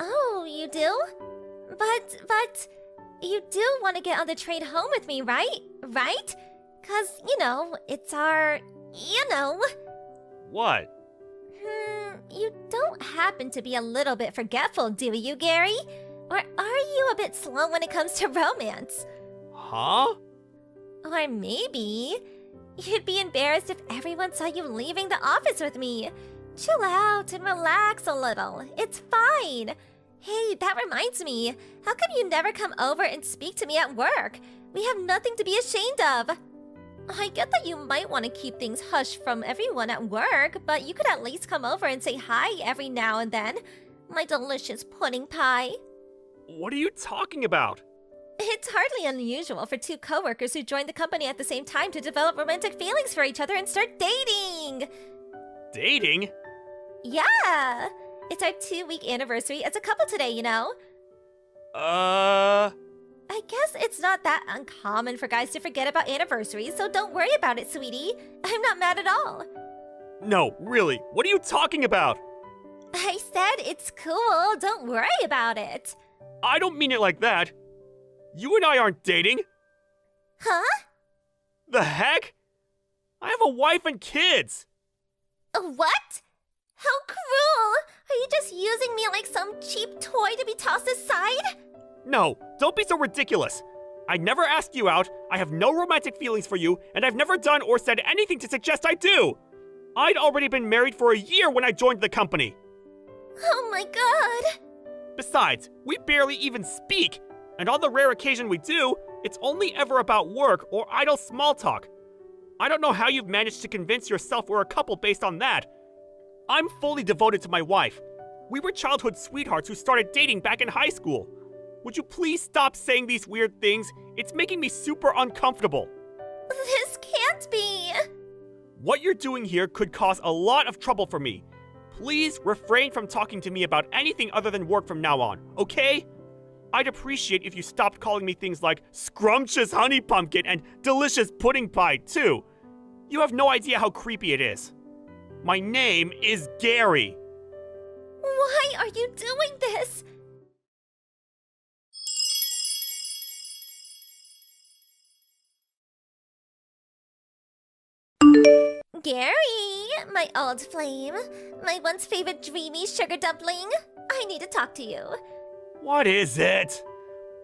Oh, you do? But, you do want to get on the train home with me, right? Right? 'Cause, it's our, What? You don't happen to be a little bit forgetful, do you, Gary? Or are you a bit slow when it comes to romance? Huh? Or maybe you'd be embarrassed if everyone saw you leaving the office with me. Chill out and relax a little. It's fine. Hey, that reminds me. How come you never come over and speak to me at work? We have nothing to be ashamed of. I get that you might want to keep things hush from everyone at work, but you could at least come over and say hi every now and then. My delicious pudding pie. What are you talking about? It's hardly unusual for two coworkers who join the company at the same time to develop romantic feelings for each other and start dating. Dating? Yeah! It's our 2-week anniversary as a couple today, I guess it's not that uncommon for guys to forget about anniversaries, so don't worry about it, sweetie. I'm not mad at all. No, really, what are you talking about? I said it's cool. Don't worry about it. I don't mean it like that. You and I aren't dating. Huh? The heck? I have a wife and kids. What? How cruel! Are you just using me like some cheap toy to be tossed aside? No, don't be so ridiculous. I never asked you out, I have no romantic feelings for you, and I've never done or said anything to suggest I do. I'd already been married for a year when I joined the company. Oh my god! Besides, we barely even speak, and on the rare occasion we do, it's only ever about work or idle small talk. I don't know how you've managed to convince yourself we're a couple based on that. I'm fully devoted to my wife. We were childhood sweethearts who started dating back in high school. Would you please stop saying these weird things? It's making me super uncomfortable. This can't be. What you're doing here could cause a lot of trouble for me. Please refrain from talking to me about anything other than work from now on, okay? I'd appreciate if you stopped calling me things like scrumptious honey pumpkin and delicious pudding pie, too. You have no idea how creepy it is. My name is Gary. Why are you doing this? Gary, my old flame, my once favorite dreamy sugar dumpling, I need to talk to you. What is it?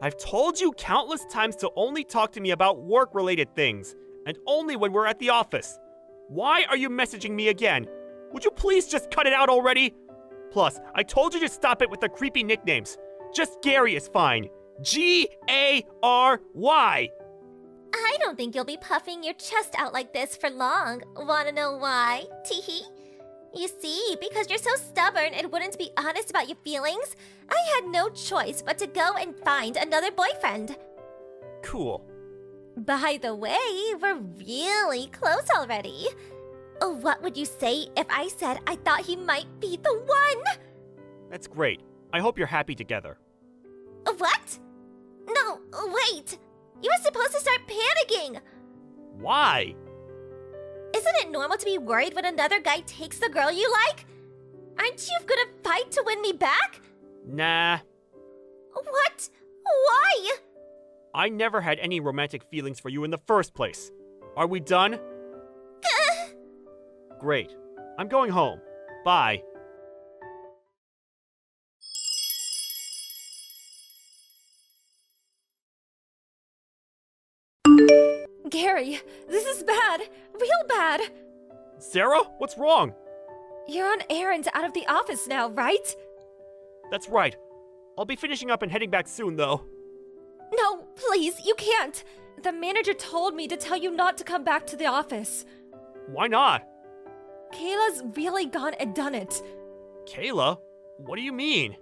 I've told you countless times to only talk to me about work-related things, and only when we're at the office. Why are you messaging me again? Would you please just cut it out already? Plus, I told you to stop it with the creepy nicknames. Just Gary is fine. Gary. I don't think you'll be puffing your chest out like this for long. Wanna know why? Teehee. You see, because you're so stubborn and wouldn't be honest about your feelings, I had no choice but to go and find another boyfriend. Cool. By the way, we're really close already. What would you say if I said I thought he might be the one? That's great. I hope you're happy together. What? No, wait. You were supposed to start panicking. Why? Isn't it normal to be worried when another guy takes the girl you like? Aren't you gonna fight to win me back? Nah. What? Why? I never had any romantic feelings for you in the first place. Are we done? Great. I'm going home. Bye. Gary, this is bad. We Dad. Sarah, what's wrong? You're on errands out of the office now, right? That's right. I'll be finishing up and heading back soon, though. No, please, you can't. The manager told me to tell you not to come back to the office. Why not? Kayla's really gone and done it. Kayla? What do you mean?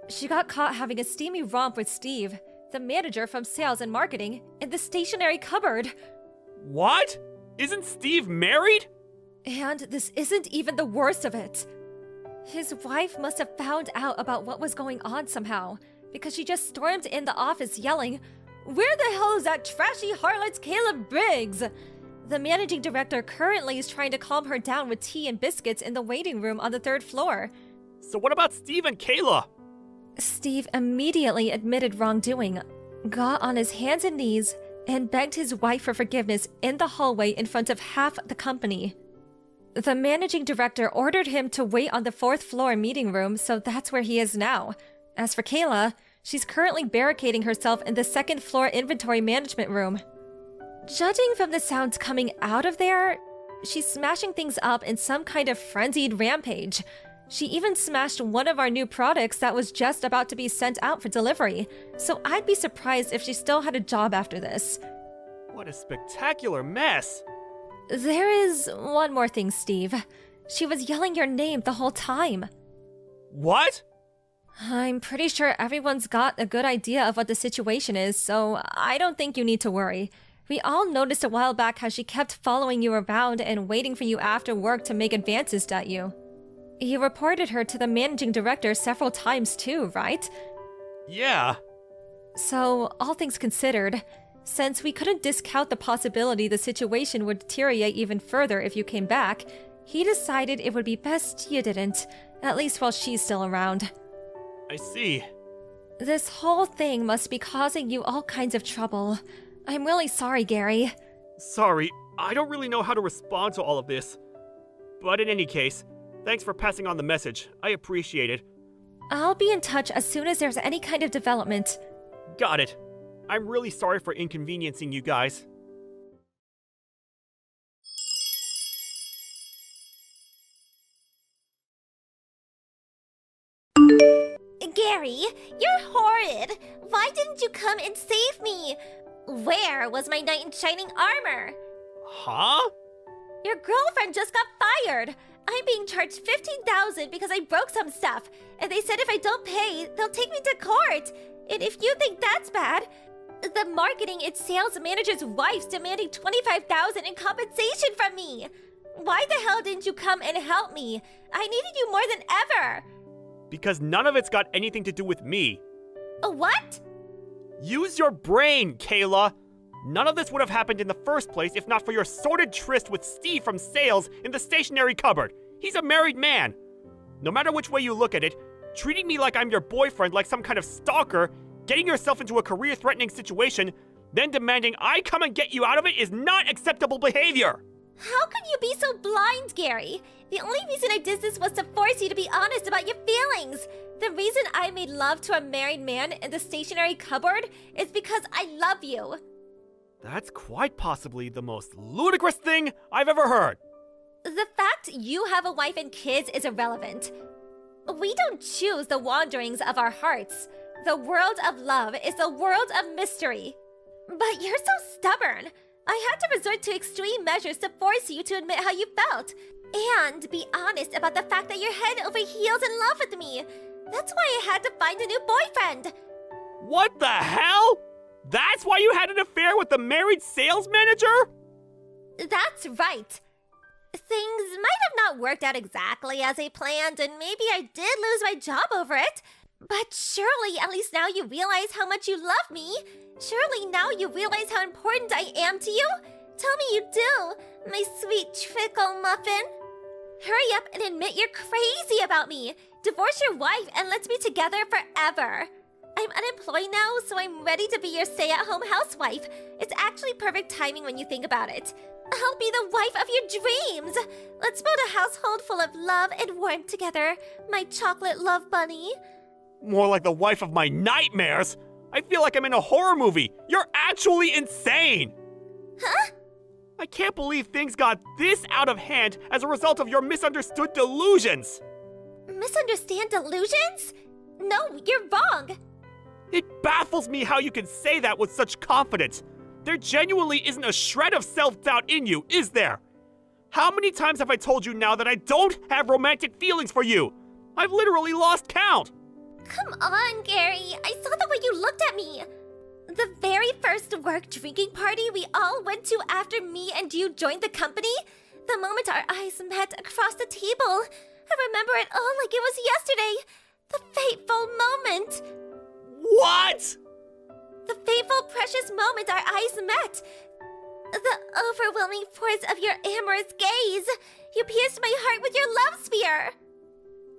She got caught having a steamy romp with Steve, the manager from sales and marketing, in the stationery cupboard. What? Isn't Steve married? And this isn't even the worst of it. His wife must have found out about what was going on somehow, because she just stormed in the office yelling, "Where the hell is that trashy harlot Kayla Briggs?" The managing director currently is trying to calm her down with tea and biscuits in the waiting room on the 3rd floor. So what about Steve and Kayla? Steve immediately admitted wrongdoing, got on his hands and knees, and begged his wife for forgiveness in the hallway in front of half the company. The managing director ordered him to wait on the 4th floor meeting room, so that's where he is now. As for Kayla, she's currently barricading herself in the 2nd floor inventory management room. Judging from the sounds coming out of there, she's smashing things up in some kind of frenzied rampage. She even smashed one of our new products that was just about to be sent out for delivery, so I'd be surprised if she still had a job after this. What a spectacular mess. There is one more thing, Steve. She was yelling your name the whole time. What? I'm pretty sure everyone's got a good idea of what the situation is, so I don't think you need to worry. We all noticed a while back how she kept following you around and waiting for you after work to make advances at you. You reported her to the managing director several times too, right? Yeah. So, all things considered, since we couldn't discount the possibility the situation would deteriorate even further if you came back, he decided it would be best you didn't, at least while she's still around. I see. This whole thing must be causing you all kinds of trouble. I'm really sorry, Gary. Sorry, I don't really know how to respond to all of this. But in any case, thanks for passing on the message. I appreciate it. I'll be in touch as soon as there's any kind of development. Got it. I'm really sorry for inconveniencing you guys. Gary, you're horrid. Why didn't you come and save me? Where was my knight in shining armor? Huh? Your girlfriend just got fired. I'm being charged $15,000 because I broke some stuff, and they said if I don't pay, they'll take me to court. And if you think that's bad, the marketing and sales manager's wife's demanding $25,000 in compensation from me. Why the hell didn't you come and help me? I needed you more than ever. Because none of it's got anything to do with me. What? Use your brain, Kayla! None of this would have happened in the first place if not for your sordid tryst with Steve from sales in the stationery cupboard. He's a married man. No matter which way you look at it, treating me like I'm your boyfriend like some kind of stalker, getting yourself into a career-threatening situation, then demanding I come and get you out of it is not acceptable behavior! How could you be so blind, Gary? The only reason I did this was to force you to be honest about your feelings. The reason I made love to a married man in the stationery cupboard is because I love you. That's quite possibly the most ludicrous thing I've ever heard. The fact you have a wife and kids is irrelevant. We don't choose the wanderings of our hearts. The world of love is a world of mystery. But you're so stubborn. I had to resort to extreme measures to force you to admit how you felt. And be honest about the fact that you're head over heels in love with me. That's why I had to find a new boyfriend. What the hell? That's why you had an affair with the married sales manager? That's right. Things might have not worked out exactly as I planned, and maybe I did lose my job over it. But surely at least now you realize how much you love me. Surely now you realize how important I am to you. Tell me you do, my sweet trickle muffin. Hurry up and admit you're crazy about me. Divorce your wife and let's be together forever. I'm unemployed now, so I'm ready to be your stay-at-home housewife. It's actually perfect timing when you think about it. I'll be the wife of your dreams. Let's build a household full of love and warmth together, my chocolate love bunny. More like the wife of my nightmares. I feel like I'm in a horror movie. You're actually insane. Huh? I can't believe things got this out of hand as a result of your misunderstood delusions! Misunderstand delusions? No, you're wrong. It baffles me how you can say that with such confidence. There genuinely isn't a shred of self-doubt in you, is there? How many times have I told you now that I don't have romantic feelings for you? I've literally lost count! Come on, Gary. I saw the way you looked at me. The very first work drinking party we all went to after me and you joined the company, the moment our eyes met across the table, I remember it all like it was yesterday. The fateful moment. What? The fateful, precious moment our eyes met. The overwhelming force of your amorous gaze. You pierced my heart with your love sphere.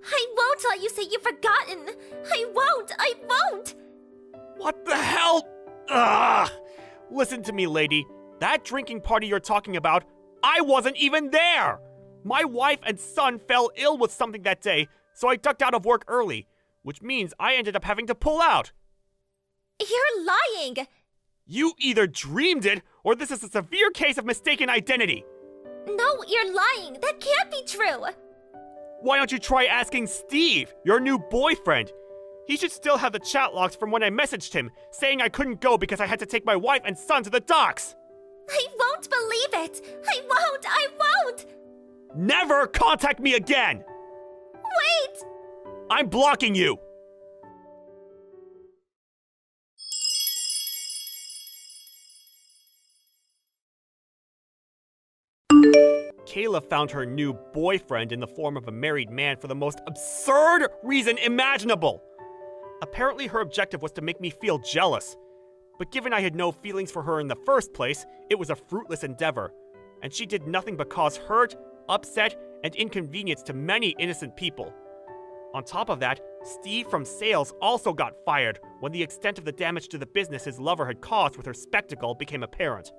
I won't let you say you've forgotten. I won't. What the hell? Ugh! Listen to me, lady. That drinking party you're talking about, I wasn't even there! My wife and son fell ill with something that day, so I ducked out of work early, which means I ended up having to pull out. You're lying. You either dreamed it, or this is a severe case of mistaken identity. No, you're lying. That can't be true. Why don't you try asking Steve, your new boyfriend? He should still have the chat logs from when I messaged him, saying I couldn't go because I had to take my wife and son to the docks. I won't believe it. I won't. Never contact me again! Wait! I'm blocking you! Kayla found her new boyfriend in the form of a married man for the most absurd reason imaginable. Apparently her objective was to make me feel jealous. But given I had no feelings for her in the first place, it was a fruitless endeavor. And she did nothing but cause hurt, upset, and inconvenience to many innocent people. On top of that, Steve from sales also got fired when the extent of the damage to the business his lover had caused with her spectacle became apparent.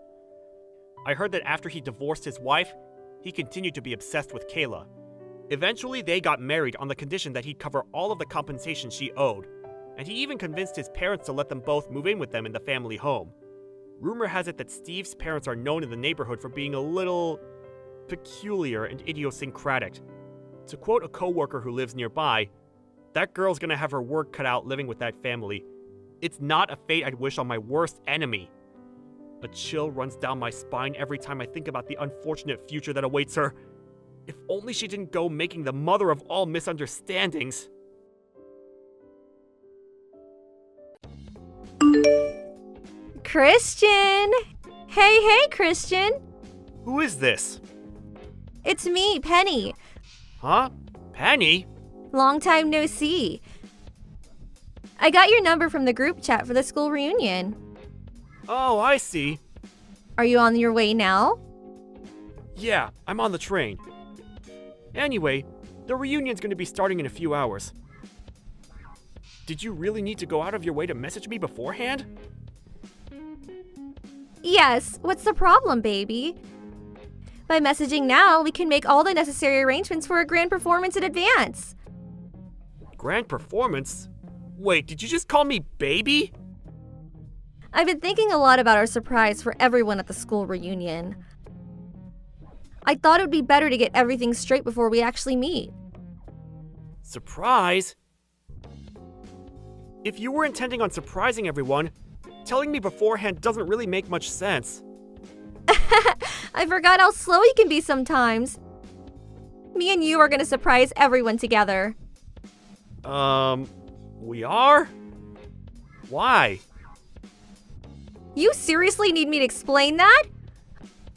I heard that after he divorced his wife, he continued to be obsessed with Kayla. Eventually, they got married on the condition that he'd cover all of the compensation she owed, and he even convinced his parents to let them both move in with them in the family home. Rumor has it that Steve's parents are known in the neighborhood for being a little peculiar and idiosyncratic. To quote a coworker who lives nearby, "That girl's gonna have her work cut out living with that family. It's not a fate I'd wish on my worst enemy." A chill runs down my spine every time I think about the unfortunate future that awaits her. If only she didn't go making the mother of all misunderstandings. Christian! Hey, Christian! Who is this? It's me, Penny. Huh? Penny? Long time no see. I got your number from the group chat for the school reunion. Oh, I see. Are you on your way now? Yeah, I'm on the train. Anyway, the reunion's gonna be starting in a few hours. Did you really need to go out of your way to message me beforehand? Yes, what's the problem, baby? By messaging now, we can make all the necessary arrangements for a grand performance in advance. Grand performance? Wait, did you just call me baby? I've been thinking a lot about our surprise for everyone at the school reunion. I thought it would be better to get everything straight before we actually meet. Surprise? If you were intending on surprising everyone, telling me beforehand doesn't really make much sense. I forgot how slow you can be sometimes. Me and you are gonna surprise everyone together. We are? Why? You seriously need me to explain that?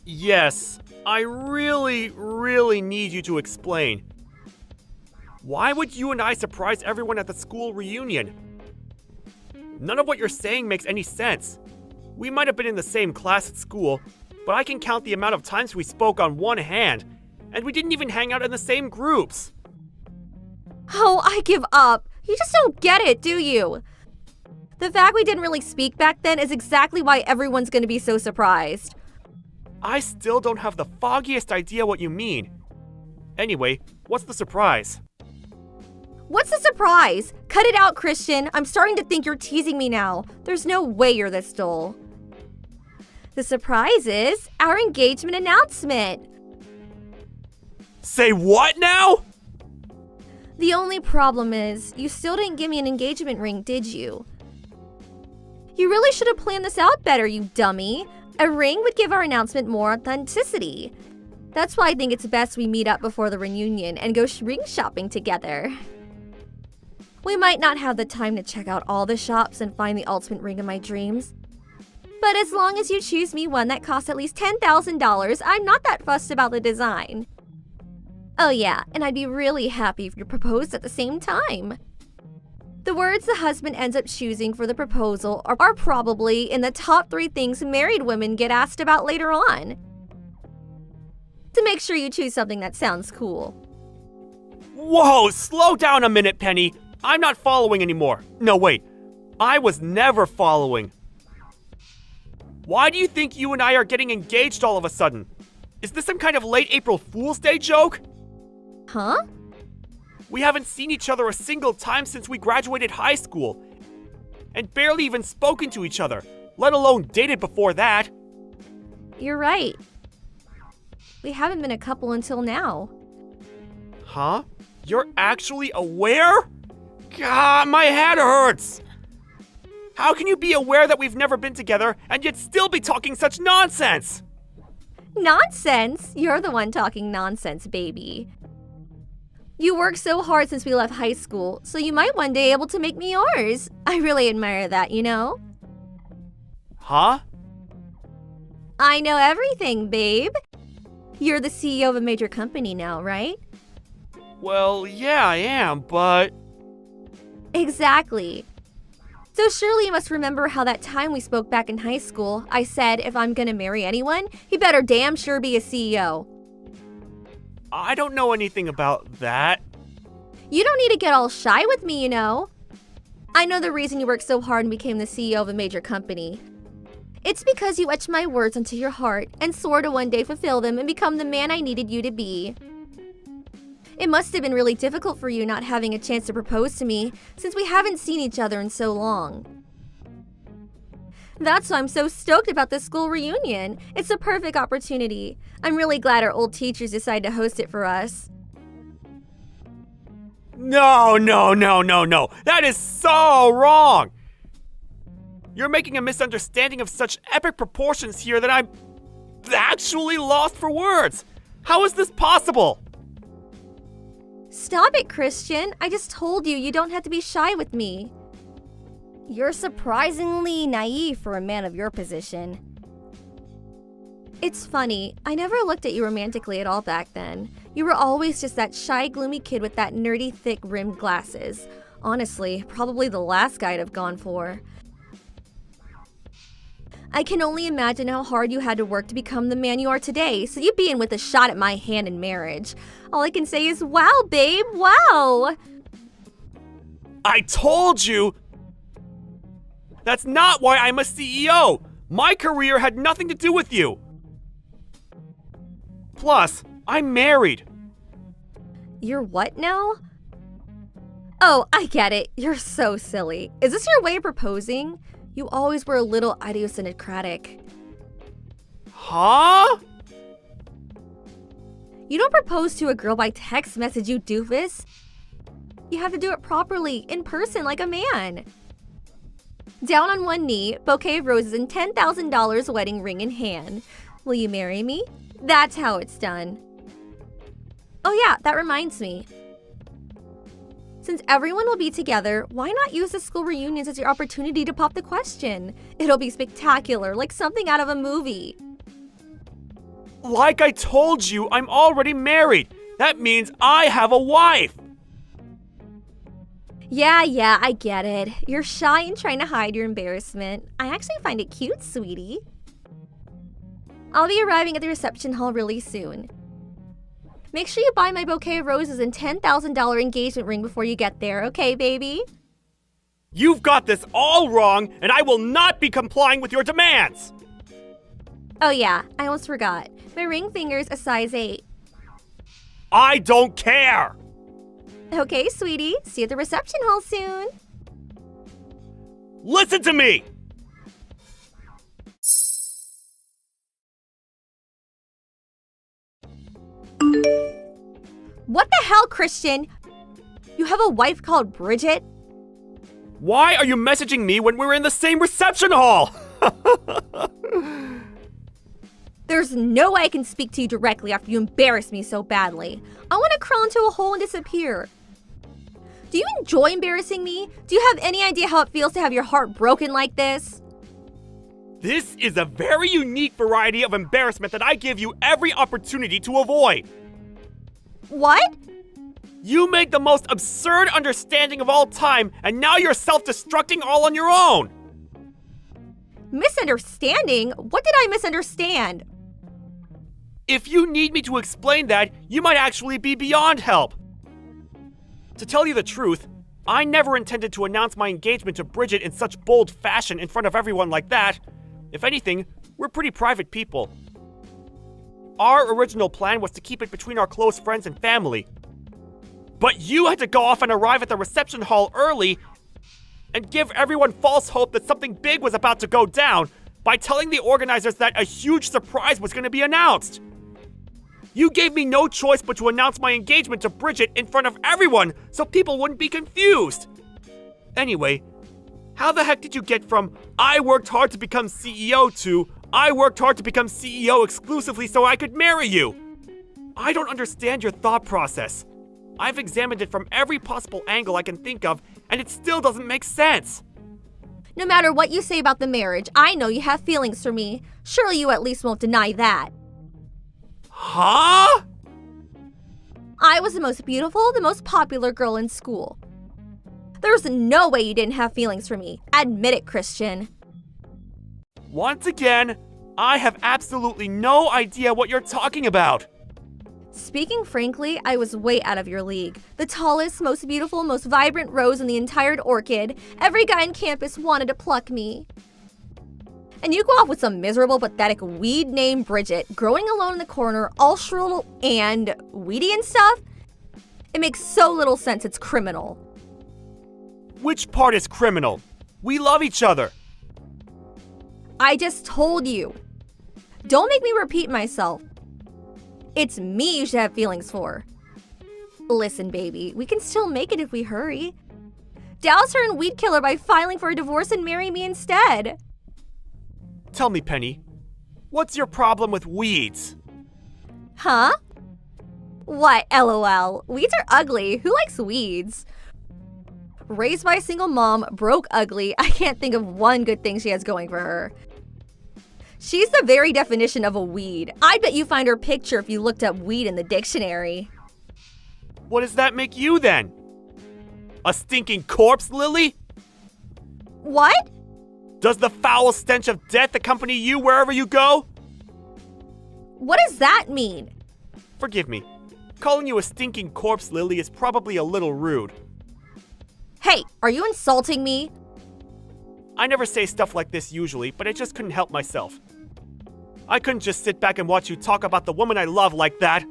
Yes, I really need you to explain. Why would you and I surprise everyone at the school reunion? None of what you're saying makes any sense. We might have been in the same class at school, but I can count the amount of times we spoke on one hand, and we didn't even hang out in the same groups. Oh, I give up. You just don't get it, do you? The fact we didn't really speak back then is exactly why everyone's gonna be so surprised. I still don't have the foggiest idea what you mean. Anyway, what's the surprise? What's the surprise? Cut it out, Christian. I'm starting to think you're teasing me now. There's no way you're this dull. The surprise is our engagement announcement. Say what now? The only problem is, you still didn't give me an engagement ring, did you? You really should have planned this out better, you dummy. A ring would give our announcement more authenticity. That's why I think it's best we meet up before the reunion and go ring shopping together. We might not have the time to check out all the shops and find the ultimate ring of my dreams. But as long as you choose me one that costs at least $10,000, I'm not that fussed about the design. Oh yeah, and I'd be really happy if you proposed at the same time. The words the husband ends up choosing for the proposal are probably in the top 3 things married women get asked about later on. To make sure you choose something that sounds cool. Whoa, slow down a minute, Penny. I'm not following anymore. No, wait. I was never following. Why do you think you and I are getting engaged all of a sudden? Is this some kind of late April Fool's Day joke? Huh? We haven't seen each other a single time since we graduated high school. And barely even spoken to each other, let alone dated before that. You're right. We haven't been a couple until now. Huh? You're actually aware? God, my head hurts! How can you be aware that we've never been together and yet still be talking such nonsense? Nonsense? You're the one talking nonsense, baby. You worked so hard since we left high school, so you might one day be able to make me yours. I really admire that, you know? Huh? I know everything, babe. You're the CEO of a major company now, right? Well, yeah, I am, but... Exactly. So surely you must remember how that time we spoke back in high school, I said if I'm gonna marry anyone, he better damn sure be a CEO. I don't know anything about that. You don't need to get all shy with me, you know. I know the reason you worked so hard and became the CEO of a major company. It's because you etched my words into your heart and swore to one day fulfill them and become the man I needed you to be. It must have been really difficult for you not having a chance to propose to me since we haven't seen each other in so long. That's why I'm so stoked about this school reunion. It's a perfect opportunity. I'm really glad our old teachers decided to host it for us. No. That is so wrong. You're making a misunderstanding of such epic proportions here that I'm actually lost for words. How is this possible? Stop it, Christian. I just told you don't have to be shy with me. You're surprisingly naive for a man of your position. It's funny, I never looked at you romantically at all back then. You were always just that shy, gloomy kid with that nerdy, thick-rimmed glasses. Honestly, probably the last guy I'd have gone for. I can only imagine how hard you had to work to become the man you are today, so you being with a shot at my hand in marriage. All I can say is, wow, babe, wow! I told you! That's not why I'm a CEO! My career had nothing to do with you! Plus, I'm married. You're what now? Oh, I get it. You're so silly. Is this your way of proposing? You always were a little idiosyncratic. Huh? You don't propose to a girl by text message, you doofus. You have to do it properly, in person, like a man. Down on one knee, bouquet of roses and $10,000 wedding ring in hand. Will you marry me? That's how it's done. Oh yeah, that reminds me. Since everyone will be together, why not use the school reunions as your opportunity to pop the question? It'll be spectacular, like something out of a movie. Like I told you, I'm already married. That means I have a wife. Yeah, I get it. You're shy and trying to hide your embarrassment. I actually find it cute, sweetie. I'll be arriving at the reception hall really soon. Make sure you buy my bouquet of roses and $10,000 engagement ring before you get there, okay, baby? You've got this all wrong, and I will not be complying with your demands! Oh yeah, I almost forgot. My ring finger's a size 8. I don't care! Okay, sweetie. See you at the reception hall soon. Listen to me! What the hell, Christian? You have a wife called Bridget? Why are you messaging me when we're in the same reception hall? There's no way I can speak to you directly after you embarrass me so badly. I want to crawl into a hole and disappear. Do you enjoy embarrassing me? Do you have any idea how it feels to have your heart broken like this? This is a very unique variety of embarrassment that I give you every opportunity to avoid. What? You made the most absurd understanding of all time, and now you're self-destructing all on your own. Misunderstanding? What did I misunderstand? If you need me to explain that, you might actually be beyond help. To tell you the truth, I never intended to announce my engagement to Bridget in such bold fashion in front of everyone like that. If anything, we're pretty private people. Our original plan was to keep it between our close friends and family. But you had to go off and arrive at the reception hall early and give everyone false hope that something big was about to go down by telling the organizers that a huge surprise was going to be announced. You gave me no choice but to announce my engagement to Bridget in front of everyone so people wouldn't be confused. Anyway, how the heck did you get from I worked hard to become CEO to I worked hard to become CEO exclusively so I could marry you? I don't understand your thought process. I've examined it from every possible angle I can think of, and it still doesn't make sense. No matter what you say about the marriage, I know you have feelings for me. Surely you at least won't deny that. Huh? I was the most beautiful, the most popular girl in school. There's no way you didn't have feelings for me. Admit it, Christian. Once again, I have absolutely no idea what you're talking about. Speaking frankly, I was way out of your league. The tallest, most beautiful, most vibrant rose in the entire orchid. Every guy on campus wanted to pluck me. And you go off with some miserable, pathetic weed named Bridget, growing alone in the corner, all shrill and weedy and stuff? It makes so little sense, it's criminal. Which part is criminal? We love each other. I just told you. Don't make me repeat myself. It's me you should have feelings for. Listen, baby, we can still make it if we hurry. Douse her and weed kill her by filing for a divorce and marry me instead. Tell me, Penny, what's your problem with weeds? Huh? What, LOL? Weeds are ugly. Who likes weeds? Raised by a single mom, broke ugly, I can't think of one good thing she has going for her. She's the very definition of a weed. I bet you find her picture if you looked up weed in the dictionary. What does that make you then? A stinking corpse, Lily? What? Does the foul stench of death accompany you wherever you go? What does that mean? Forgive me. Calling you a stinking corpse, Lily, is probably a little rude. Hey, are you insulting me? I never say stuff like this usually, but I just couldn't help myself. I couldn't just sit back and watch you talk about the woman I love like that.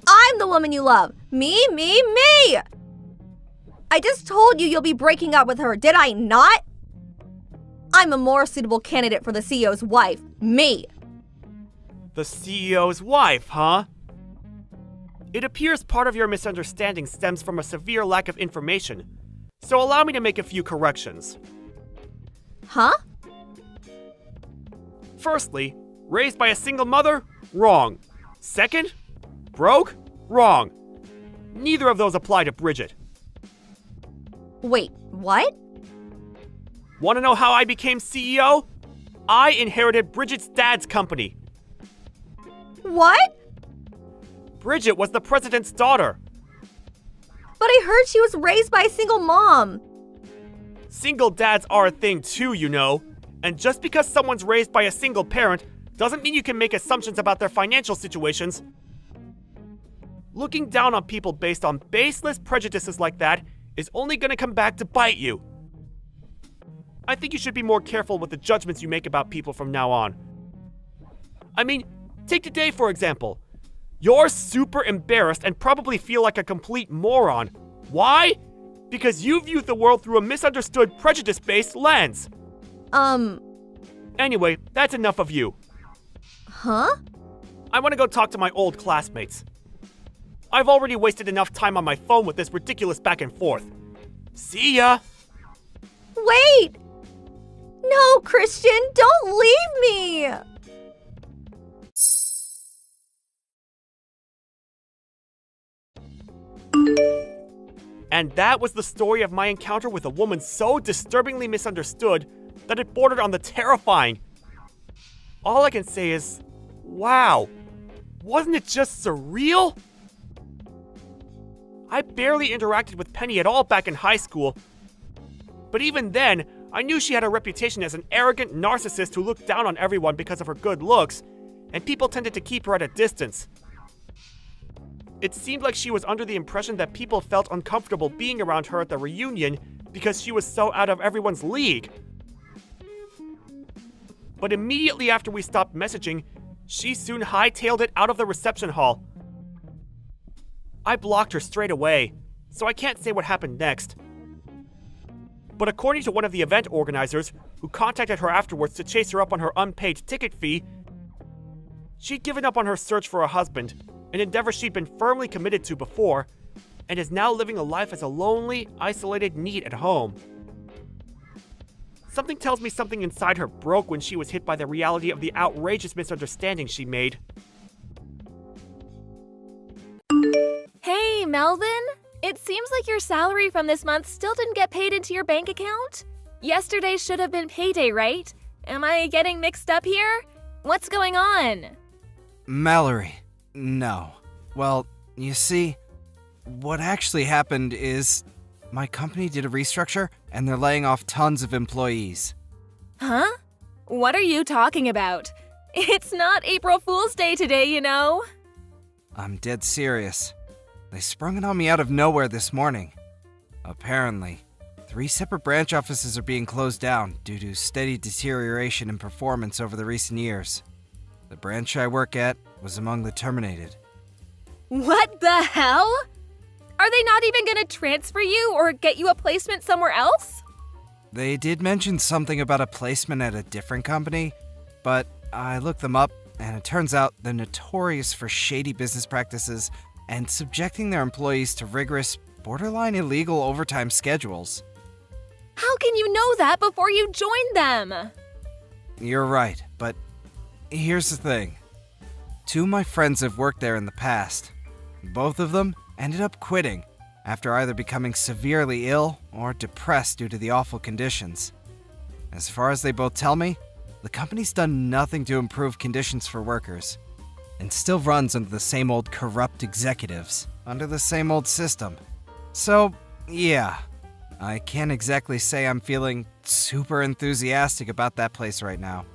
I'm the woman you love. Me. I just told you you'll be breaking up with her, did I not? I'm a more suitable candidate for the CEO's wife. Me. The CEO's wife, huh? It appears part of your misunderstanding stems from a severe lack of information, so allow me to make a few corrections. Huh? Firstly, raised by a single mother? Wrong. Second, broke? Wrong. Neither of those apply to Bridget. Wait, what? Want to know how I became CEO? I inherited Bridget's dad's company. What? Bridget was the president's daughter. But I heard she was raised by a single mom. Single dads are a thing too, you know. And just because someone's raised by a single parent doesn't mean you can make assumptions about their financial situations. Looking down on people based on baseless prejudices like that is only going to come back to bite you. I think you should be more careful with the judgments you make about people from now on. I mean, take today for example. You're super embarrassed and probably feel like a complete moron. Why? Because you view the world through a misunderstood, prejudice-based lens. Anyway, that's enough of you. Huh? I want to go talk to my old classmates. I've already wasted enough time on my phone with this ridiculous back and forth. See ya! Wait! No, Christian, don't leave me! And that was the story of my encounter with a woman so disturbingly misunderstood that it bordered on the terrifying. All I can say is, wow, wasn't it just surreal? I barely interacted with Penny at all back in high school, but even then, I knew she had a reputation as an arrogant narcissist who looked down on everyone because of her good looks, and people tended to keep her at a distance. It seemed like she was under the impression that people felt uncomfortable being around her at the reunion because she was so out of everyone's league. But immediately after we stopped messaging, she soon hightailed it out of the reception hall. I blocked her straight away, so I can't say what happened next. But according to one of the event organizers, who contacted her afterwards to chase her up on her unpaid ticket fee, she'd given up on her search for a husband, an endeavor she'd been firmly committed to before, and is now living a life as a lonely, isolated NEET at home. Something tells me something inside her broke when she was hit by the reality of the outrageous misunderstanding she made. Hey, Melvin! It seems like your salary from this month still didn't get paid into your bank account? Yesterday should have been payday, right? Am I getting mixed up here? What's going on? Mallory, no. Well, you see, what actually happened is my company did a restructure and they're laying off tons of employees. Huh? What are you talking about? It's not April Fool's Day today, you know. I'm dead serious. They sprung it on me out of nowhere this morning. Apparently, 3 separate branch offices are being closed down due to steady deterioration in performance over the recent years. The branch I work at was among the terminated. What the hell? Are they not even gonna transfer you or get you a placement somewhere else? They did mention something about a placement at a different company, but I looked them up and it turns out they're notorious for shady business practices and subjecting their employees to rigorous, borderline illegal overtime schedules. How can you know that before you join them? You're right, but here's the thing. 2 of my friends have worked there in the past. Both of them ended up quitting after either becoming severely ill or depressed due to the awful conditions. As far as they both tell me, the company's done nothing to improve conditions for workers and still runs under the same old corrupt executives, under the same old system. So, yeah, I can't exactly say I'm feeling super enthusiastic about that place right now.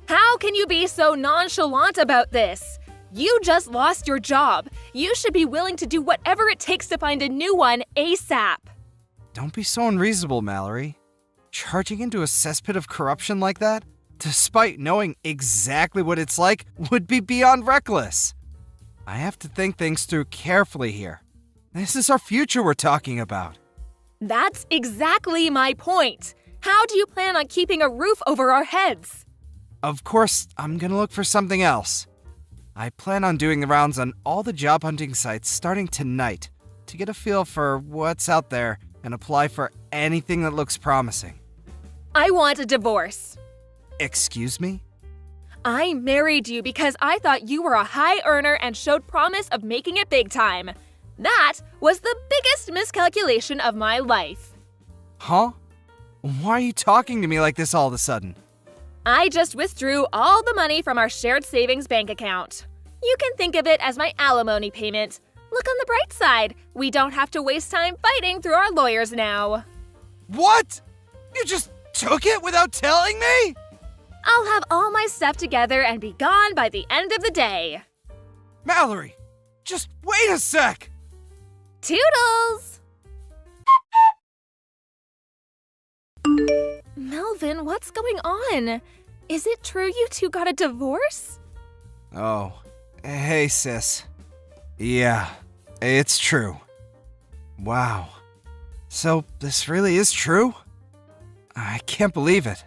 How can you be so nonchalant about this? You just lost your job. You should be willing to do whatever it takes to find a new one ASAP. Don't be so unreasonable, Mallory. Charging into a cesspit of corruption like that, despite knowing exactly what it's like, would be beyond reckless. I have to think things through carefully here. This is our future we're talking about. That's exactly my point. How do you plan on keeping a roof over our heads? Of course, I'm gonna look for something else. I plan on doing the rounds on all the job hunting sites starting tonight to get a feel for what's out there and apply for anything that looks promising. I want a divorce. Excuse me? I married you because I thought you were a high earner and showed promise of making it big time. That was the biggest miscalculation of my life. Huh? Why are you talking to me like this all of a sudden? I just withdrew all the money from our shared savings bank account. You can think of it as my alimony payment. Look on the bright side. We don't have to waste time fighting through our lawyers now. What? You just took it without telling me? I'll have all my stuff together and be gone by the end of the day. Mallory, just wait a sec. Toodles! Melvin, what's going on? Is it true you two got a divorce? Oh, hey sis. Yeah, it's true. Wow. So this really is true? I can't believe it.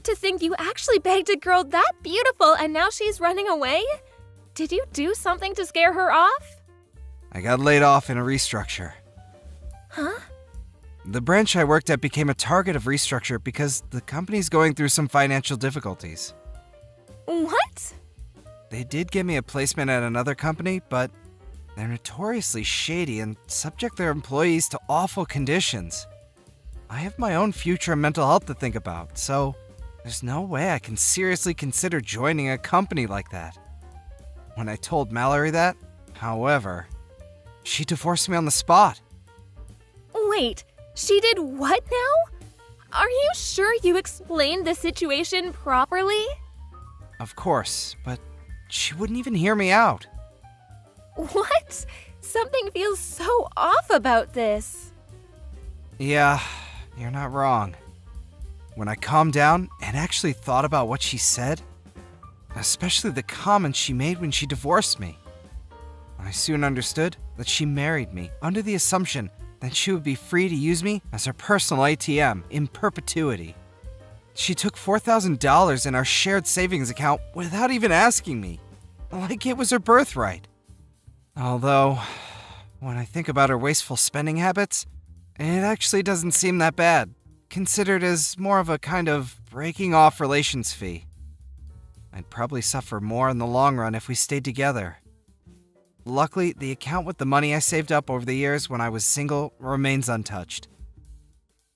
To think you actually begged a girl that beautiful and now she's running away? Did you do something to scare her off? I got laid off in a restructure. Huh? The branch I worked at became a target of restructure because the company's going through some financial difficulties. What? They did give me a placement at another company, but they're notoriously shady and subject their employees to awful conditions. I have my own future and mental health to think about, so there's no way I can seriously consider joining a company like that. When I told Mallory that, however, she divorced me on the spot. Wait, she did what now? Are you sure you explained the situation properly? Of course, but she wouldn't even hear me out. What? Something feels so off about this. Yeah, you're not wrong. When I calmed down and actually thought about what she said, especially the comments she made when she divorced me, I soon understood that she married me under the assumption that she would be free to use me as her personal ATM in perpetuity. She took $4,000 in our shared savings account without even asking me, like it was her birthright. Although, when I think about her wasteful spending habits, it actually doesn't seem that bad, considered as more of a kind of breaking off relations fee. I'd probably suffer more in the long run if we stayed together. Luckily, the account with the money I saved up over the years when I was single remains untouched.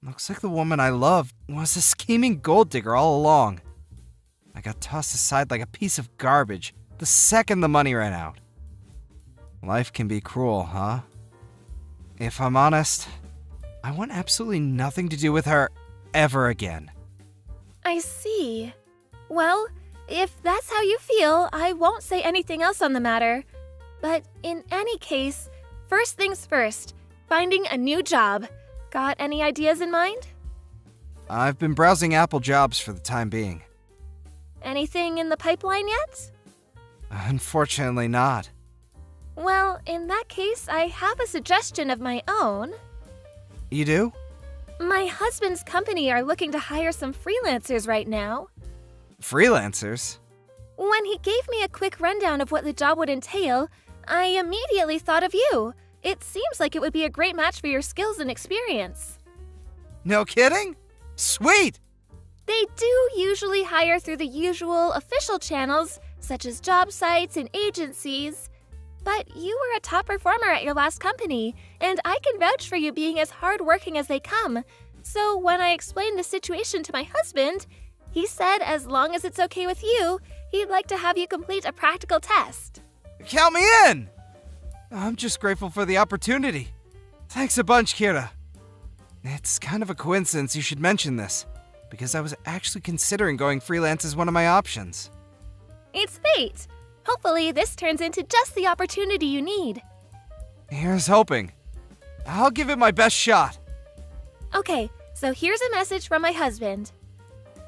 Looks like the woman I loved was a scheming gold digger all along. I got tossed aside like a piece of garbage the second the money ran out. Life can be cruel, huh? If I'm honest, I want absolutely nothing to do with her ever again. I see. Well, if that's how you feel, I won't say anything else on the matter. But in any case, first things first, finding a new job. Got any ideas in mind? I've been browsing Apple jobs for the time being. Anything in the pipeline yet? Unfortunately not. Well, in that case, I have a suggestion of my own. You do? My husband's company are looking to hire some freelancers right now. Freelancers? When he gave me a quick rundown of what the job would entail, I immediately thought of you. It seems like it would be a great match for your skills and experience. No kidding? Sweet! They do usually hire through the usual official channels, such as job sites and agencies. But you were a top performer at your last company, and I can vouch for you being as hardworking as they come. So when I explained the situation to my husband, he said as long as it's okay with you, he'd like to have you complete a practical test. Count me in! I'm just grateful for the opportunity. Thanks a bunch, Kira. It's kind of a coincidence you should mention this, because I was actually considering going freelance as one of my options. It's fate. Hopefully this turns into just the opportunity you need. Here's hoping. I'll give it my best shot. Okay, so here's a message from my husband.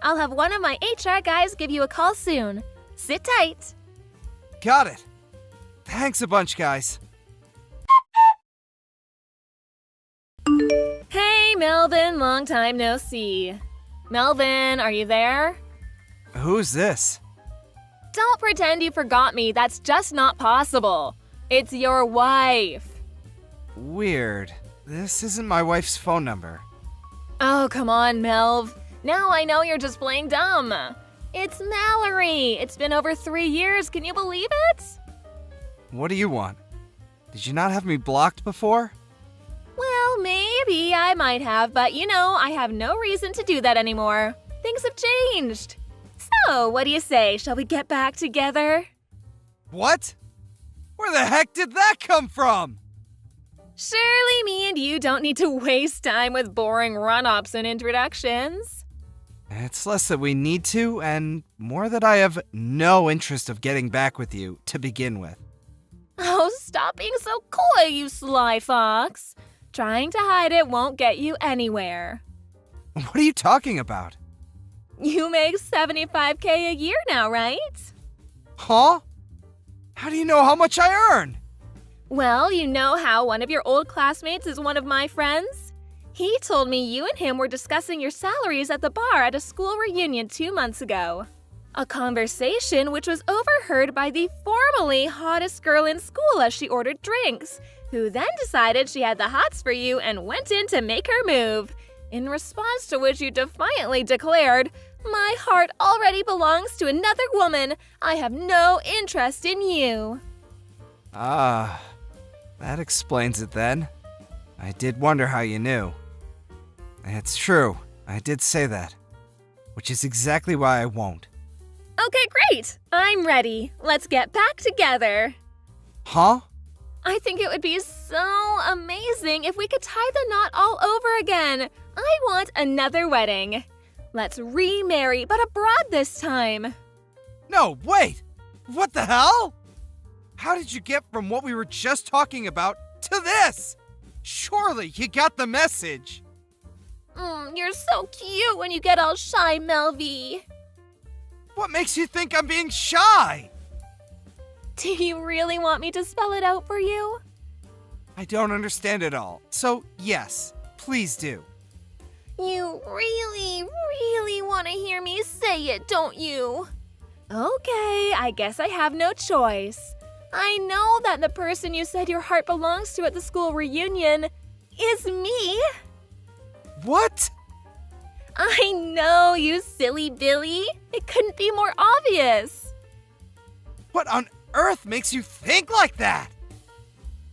I'll have one of my HR guys give you a call soon. Sit tight. Got it. Thanks a bunch, guys. Hey, Melvin, long time no see. Melvin, are you there? Who's this? Don't pretend you forgot me. That's just not possible. It's your wife. Weird. This isn't my wife's phone number. Oh, come on, Melv. Now I know you're just playing dumb. It's Mallory. It's been over 3 years. Can you believe it? What do you want? Did you not have me blocked before? Well, maybe I might have, but I have no reason to do that anymore. Things have changed. So, what do you say? Shall we get back together? What? Where the heck did that come from? Surely me and you don't need to waste time with boring run-ups and introductions. It's less that we need to, and more that I have no interest of getting back with you to begin with. Oh, stop being so coy, you sly fox. Trying to hide it won't get you anywhere. What are you talking about? You make $75K a year now, right? Huh? How do you know how much I earn? Well, you know how one of your old classmates is one of my friends? He told me you and him were discussing your salaries at the bar at a school reunion 2 months ago. A conversation which was overheard by the formerly hottest girl in school as she ordered drinks, who then decided she had the hots for you and went in to make her move. In response to which you defiantly declared, "My heart already belongs to another woman. I have no interest in you." Ah, that explains it then. I did wonder how you knew. It's true, I did say that. Which is exactly why I won't. Okay, great. I'm ready. Let's get back together. Huh? I think it would be so amazing if we could tie the knot all over again. I want another wedding. Let's remarry, but abroad this time. No, wait! What the hell? How did you get from what we were just talking about to this? Surely you got the message. You're so cute when you get all shy, Melvy. What makes you think I'm being shy? Do you really want me to spell it out for you? I don't understand it all. So, yes, please do. You really, really want to hear me say it, don't you? Okay, I guess I have no choice. I know that the person you said your heart belongs to at the school reunion is me. What? I know, you silly Billy. It couldn't be more obvious. What on earth makes you think like that?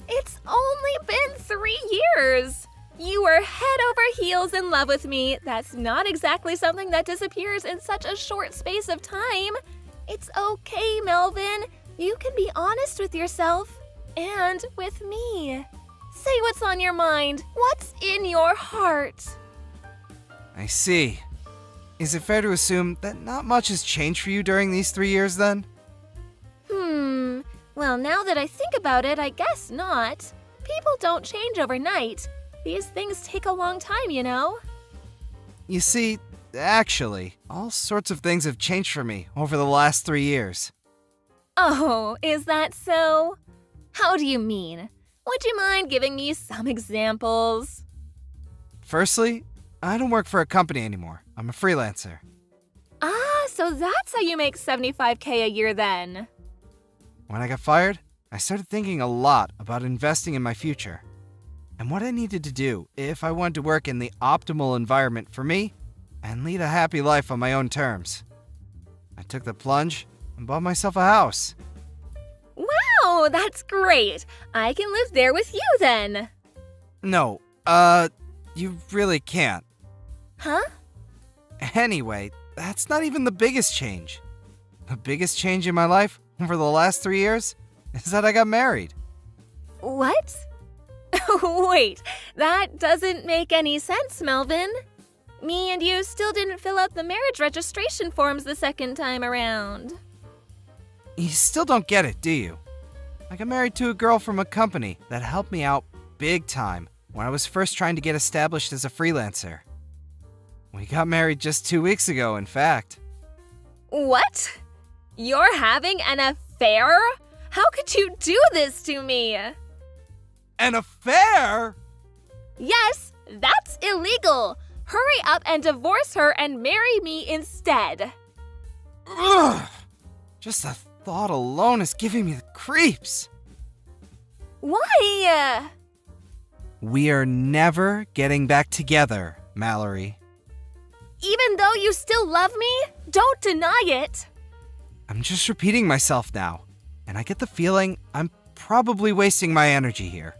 It's only been 3 years. You were head over heels in love with me. That's not exactly something that disappears in such a short space of time. It's okay, Melvin. You can be honest with yourself and with me. Say what's on your mind. What's in your heart? I see. Is it fair to assume that not much has changed for you during these 3 years then? Well, now that I think about it, I guess not. People don't change overnight. These things take a long time, you know? You see, actually, all sorts of things have changed for me over the last 3 years. Oh, is that so? How do you mean? Would you mind giving me some examples? Firstly, I don't work for a company anymore. I'm a freelancer. Ah, so that's how you make $75K a year then. When I got fired, I started thinking a lot about investing in my future and what I needed to do if I wanted to work in the optimal environment for me and lead a happy life on my own terms. I took the plunge and bought myself a house. Wow, that's great. I can live there with you then. No, you really can't. Huh? Anyway, that's not even the biggest change. The biggest change in my life over the last 3 years is that I got married. What? Wait, that doesn't make any sense, Melvin. Me and you still didn't fill out the marriage registration forms the second time around. You still don't get it, do you? I got married to a girl from a company that helped me out big time when I was first trying to get established as a freelancer. We got married just 2 weeks ago, in fact. What? You're having an affair? How could you do this to me? An affair? Yes, that's illegal. Hurry up and divorce her and marry me instead. Ugh! Just the thought alone is giving me the creeps. Why? We are never getting back together, Mallory. Even though you still love me, don't deny it. I'm just repeating myself now, and I get the feeling I'm probably wasting my energy here.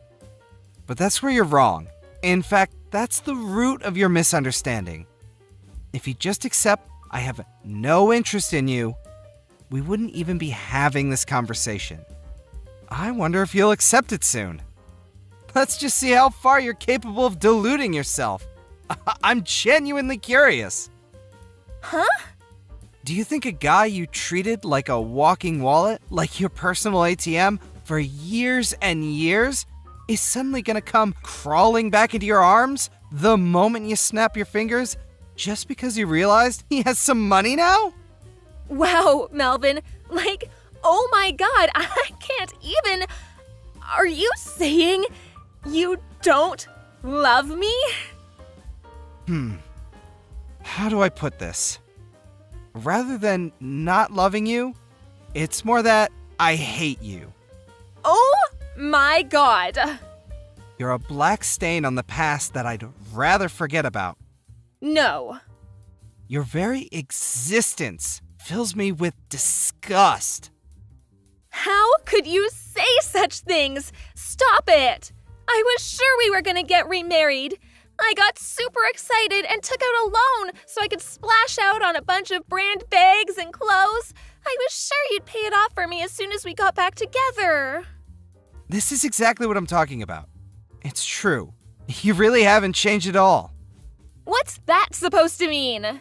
But that's where you're wrong. In fact, that's the root of your misunderstanding. If you just accept I have no interest in you, we wouldn't even be having this conversation. I wonder if you'll accept it soon. Let's just see how far you're capable of deluding yourself. I'm genuinely curious. Huh? Do you think a guy you treated like a walking wallet, like your personal ATM, for years and years, is suddenly gonna come crawling back into your arms the moment you snap your fingers just because you realized he has some money now? Wow, Melvin. Like, oh my god, I can't even. Are you saying you don't love me? How do I put this? rather than not loving you, it's more that I hate you. Oh my god. You're a black stain on the past that I'd rather forget about. No. Your very existence fills me with disgust. How could you say such things? Stop it! I was sure we were gonna get remarried. I got super excited and took out a loan so I could splash out on a bunch of brand bags and clothes. I was sure you'd pay it off for me as soon as we got back together. This is exactly what I'm talking about. It's true. You really haven't changed at all. What's that supposed to mean?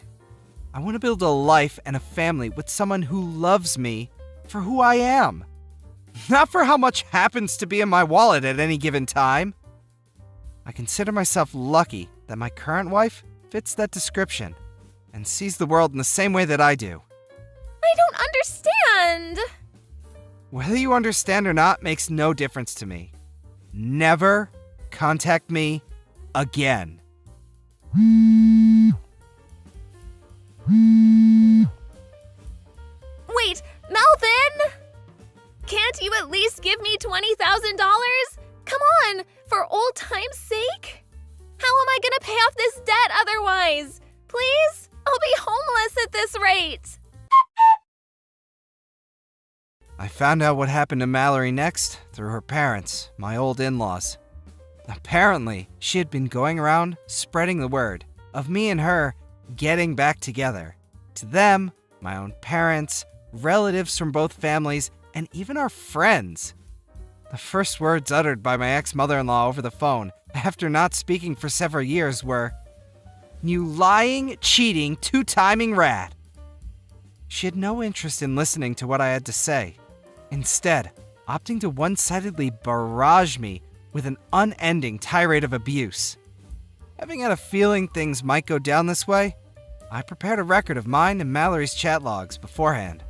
I want to build a life and a family with someone who loves me for who I am. Not for how much happens to be in my wallet at any given time. I consider myself lucky that my current wife fits that description and sees the world in the same way that I do. I don't understand. Whether you understand or not makes no difference to me. Never contact me again. Wait, Melvin! Can't you at least give me $20,000? Come on, for old time's sake? How am I gonna pay off this debt otherwise? Please? I'll be homeless at this rate. I found out what happened to Mallory next through her parents, my old in-laws. Apparently, she had been going around spreading the word of me and her getting back together. To them, my own parents, relatives from both families, and even our friends. The first words uttered by my ex-mother-in-law over the phone after not speaking for several years were, "You lying, cheating, two-timing rat." She had no interest in listening to what I had to say, instead opting to one-sidedly barrage me with an unending tirade of abuse. Having had a feeling things might go down this way, I prepared a record of mine and Mallory's chat logs beforehand.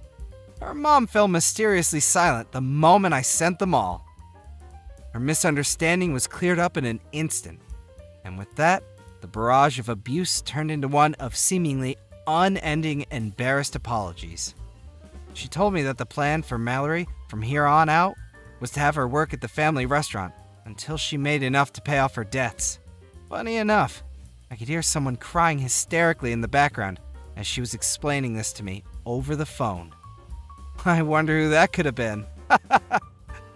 Her mom fell mysteriously silent the moment I sent them all. Her misunderstanding was cleared up in an instant, and with that, the barrage of abuse turned into one of seemingly unending embarrassed apologies. She told me that the plan for Mallory from here on out was to have her work at the family restaurant until she made enough to pay off her debts. Funny enough, I could hear someone crying hysterically in the background as she was explaining this to me over the phone. I wonder who that could have been.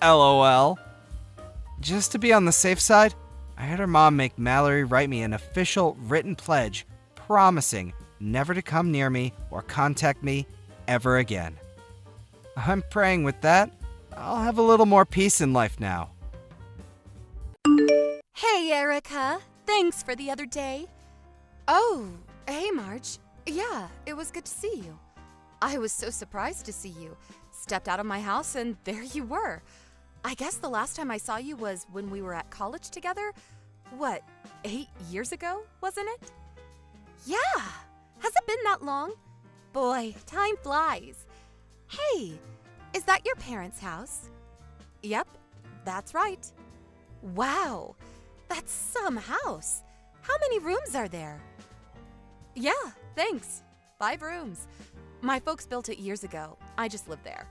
LOL. Just to be on the safe side, I had her mom make Mallory write me an official written pledge promising never to come near me or contact me ever again. I'm praying with that, I'll have a little more peace in life now. Hey, Erica. Thanks for the other day. Oh, hey, Marge. Yeah, it was good to see you. I was so surprised to see you. Stepped out of my house and there you were. I guess the last time I saw you was when we were at college together. What, 8 years ago, wasn't it? Yeah. Has it been that long? Boy, time flies. Hey, is that your parents' house? Yep, that's right. Wow, that's some house. How many rooms are there? Yeah, thanks. 5 rooms. My folks built it years ago. I just live there.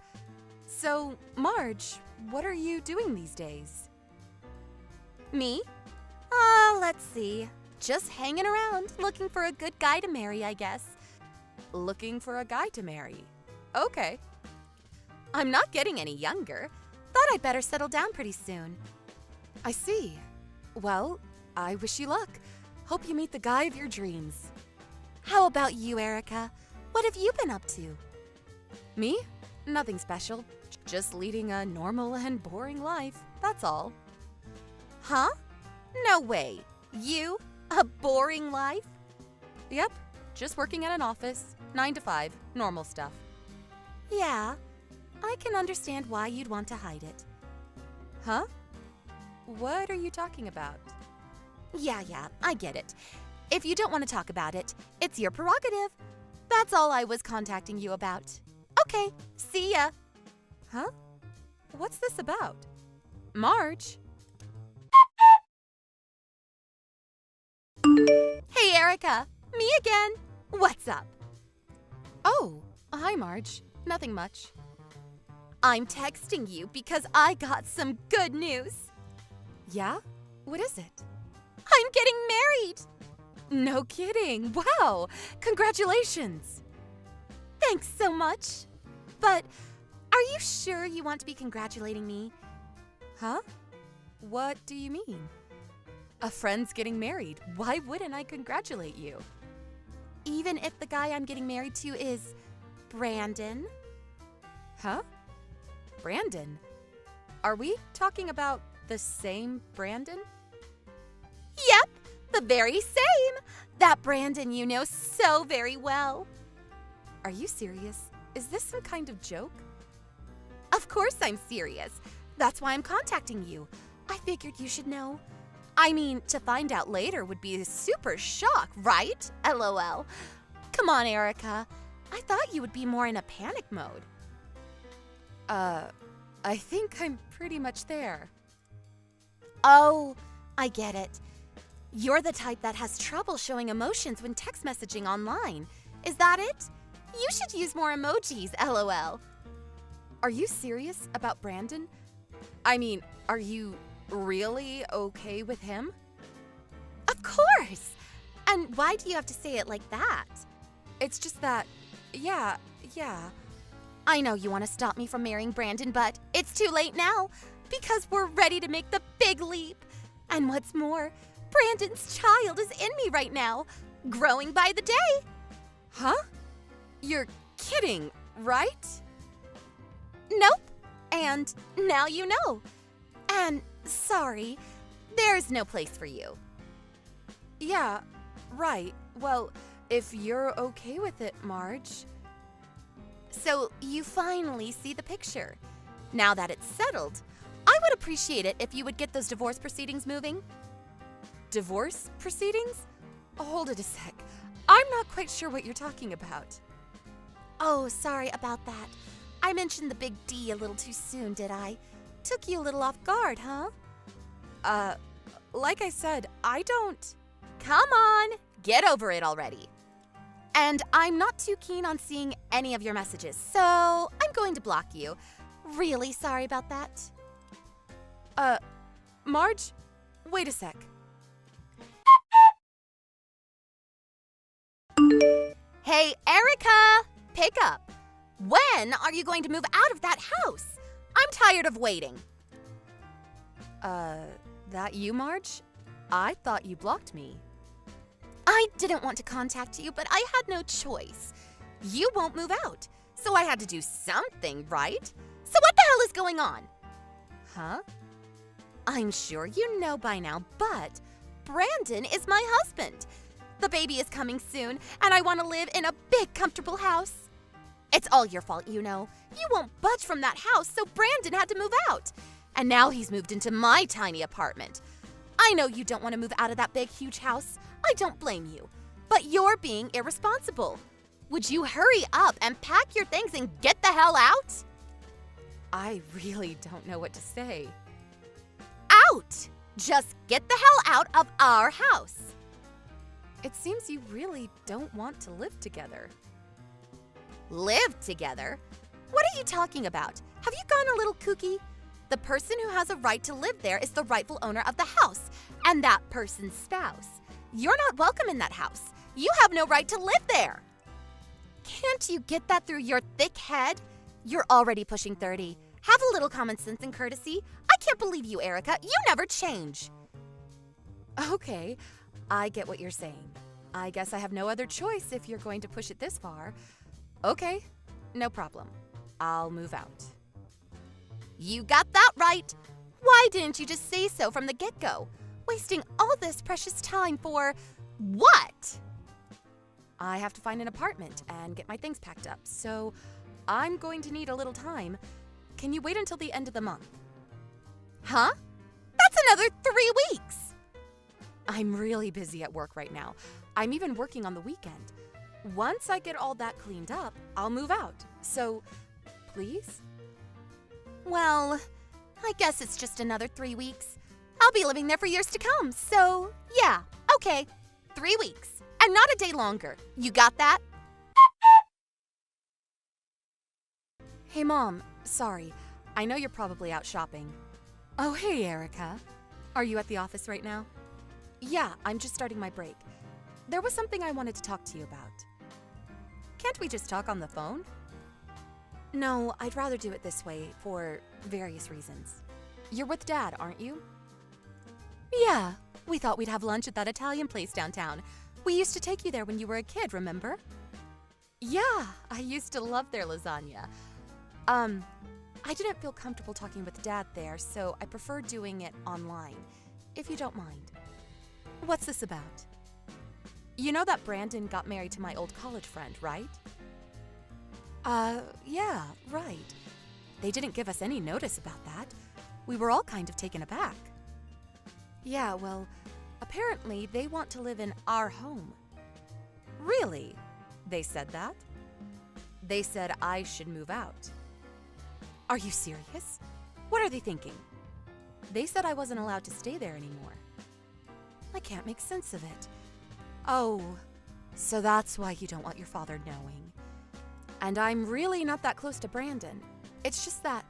So, Marge, what are you doing these days? Me? Let's see. Just hanging around, looking for a good guy to marry, I guess. Looking for a guy to marry. Okay. I'm not getting any younger. Thought I'd better settle down pretty soon. I see. Well, I wish you luck. Hope you meet the guy of your dreams. How about you, Erica? What have you been up to? Me? Nothing special. Just leading a normal and boring life, that's all. Huh? No way. You? A boring life? Yep, just working at an office, 9 to 5, normal stuff. Yeah, I can understand why you'd want to hide it. Huh? What are you talking about? Yeah, I get it. If you don't want to talk about it, it's your prerogative. That's all I was contacting you about. Okay, see ya. Huh? What's this about? Marge? Hey, Erica. Me again. What's up? Oh, hi, Marge. Nothing much. I'm texting you because I got some good news. Yeah? What is it? I'm getting married! No kidding. Wow! Congratulations! Thanks so much. But are you sure you want to be congratulating me? Huh? What do you mean? A friend's getting married. Why wouldn't I congratulate you? Even if the guy I'm getting married to is Brandon? Huh? Brandon? Are we talking about the same Brandon? Yep, the very same. That Brandon you know so very well. Are you serious? Is this some kind of joke? Of course I'm serious. That's why I'm contacting you. I figured you should know. I mean, to find out later would be a super shock, right? LOL. Come on, Erica. I thought you would be more in a panic mode. I think I'm pretty much there. Oh, I get it. You're the type that has trouble showing emotions when text messaging online. Is that it? You should use more emojis, LOL. Are you serious about Brandon? I mean, are you really okay with him? Of course! And why do you have to say it like that? It's just that, yeah. I know you want to stop me from marrying Brandon, but it's too late now because we're ready to make the big leap. And what's more, Brandon's child is in me right now, growing by the day. Huh? You're kidding, right? Nope. And now you know. And sorry, there's no place for you. Yeah, right. Well, if you're okay with it, Marge. So you finally see the picture. Now that it's settled, I would appreciate it if you would get those divorce proceedings moving. Divorce proceedings? Hold it a sec. I'm not quite sure what you're talking about. Oh, sorry about that. I mentioned the big D a little too soon, did I? Took you a little off guard, huh? Like I said, I don't... Come on, get over it already. And I'm not too keen on seeing any of your messages, so I'm going to block you. Really sorry about that. Marge, wait a sec. Hey, Erica! Pick up. When are you going to move out of that house? I'm tired of waiting. That you, Marge? I thought you blocked me. I didn't want to contact you, but I had no choice. You won't move out, so I had to do something, right? So what the hell is going on? Huh? I'm sure you know by now, but Brandon is my husband. The baby is coming soon, and I want to live in a big, comfortable house. It's all your fault, you know. You won't budge from that house, so Brandon had to move out. And now he's moved into my tiny apartment. I know you don't want to move out of that big, huge house. I don't blame you. But you're being irresponsible. Would you hurry up and pack your things and get the hell out? I really don't know what to say. Out! Just get the hell out of our house. It seems you really don't want to live together. Live together? What are you talking about? Have you gone a little kooky? The person who has a right to live there is the rightful owner of the house, and that person's spouse. You're not welcome in that house. You have no right to live there. Can't you get that through your thick head? You're already pushing 30. Have a little common sense and courtesy. I can't believe you, Erica. You never change. Okay, I get what you're saying. I guess I have no other choice if you're going to push it this far. Okay, no problem. I'll move out. You got that right. Why didn't you just say so from the get-go? Wasting all this precious time for what? I have to find an apartment and get my things packed up, so I'm going to need a little time. Can you wait until the end of the month? Huh? That's another 3 weeks. I'm really busy at work right now. I'm even working on the weekend. Once I get all that cleaned up, I'll move out. So, please? Well, I guess it's just another 3 weeks. I'll be living there for years to come, so yeah, okay. 3 weeks, and not a day longer. You got that? Hey, Mom. Sorry. I know you're probably out shopping. Oh, hey, Erica. Are you at the office right now? Yeah, I'm just starting my break. There was something I wanted to talk to you about. Can't we just talk on the phone? No, I'd rather do it this way for various reasons. You're with Dad, aren't you? Yeah, we thought we'd have lunch at that Italian place downtown. We used to take you there when you were a kid, remember? Yeah, I used to love their lasagna. I didn't feel comfortable talking with Dad there, so I prefer doing it online, if you don't mind. What's this about? You know that Brandon got married to my old college friend, right? Yeah, right. They didn't give us any notice about that. We were all kind of taken aback. Yeah, well, apparently they want to live in our home. Really? They said that? They said I should move out. Are you serious? What are they thinking? They said I wasn't allowed to stay there anymore. I can't make sense of it. Oh, so that's why you don't want your father knowing. And I'm really not that close to Brandon. It's just that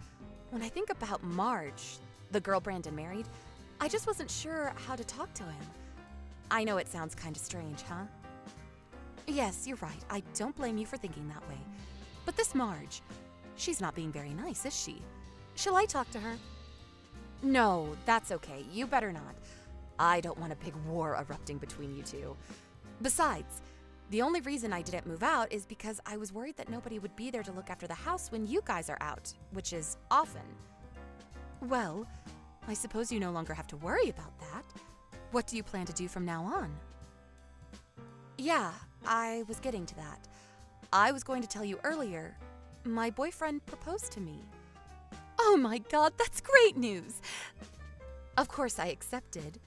when I think about Marge, the girl Brandon married, I just wasn't sure how to talk to him. I know it sounds kind of strange, huh? Yes, you're right. I don't blame you for thinking that way. But this Marge, she's not being very nice, is she? Shall I talk to her? No, that's okay. You better not. I don't want a big war erupting between you two. Besides, the only reason I didn't move out is because I was worried that nobody would be there to look after the house when you guys are out, which is often. Well, I suppose you no longer have to worry about that. What do you plan to do from now on? Yeah, I was getting to that. I was going to tell you earlier, my boyfriend proposed to me. Oh my God, that's great news! Of course I accepted.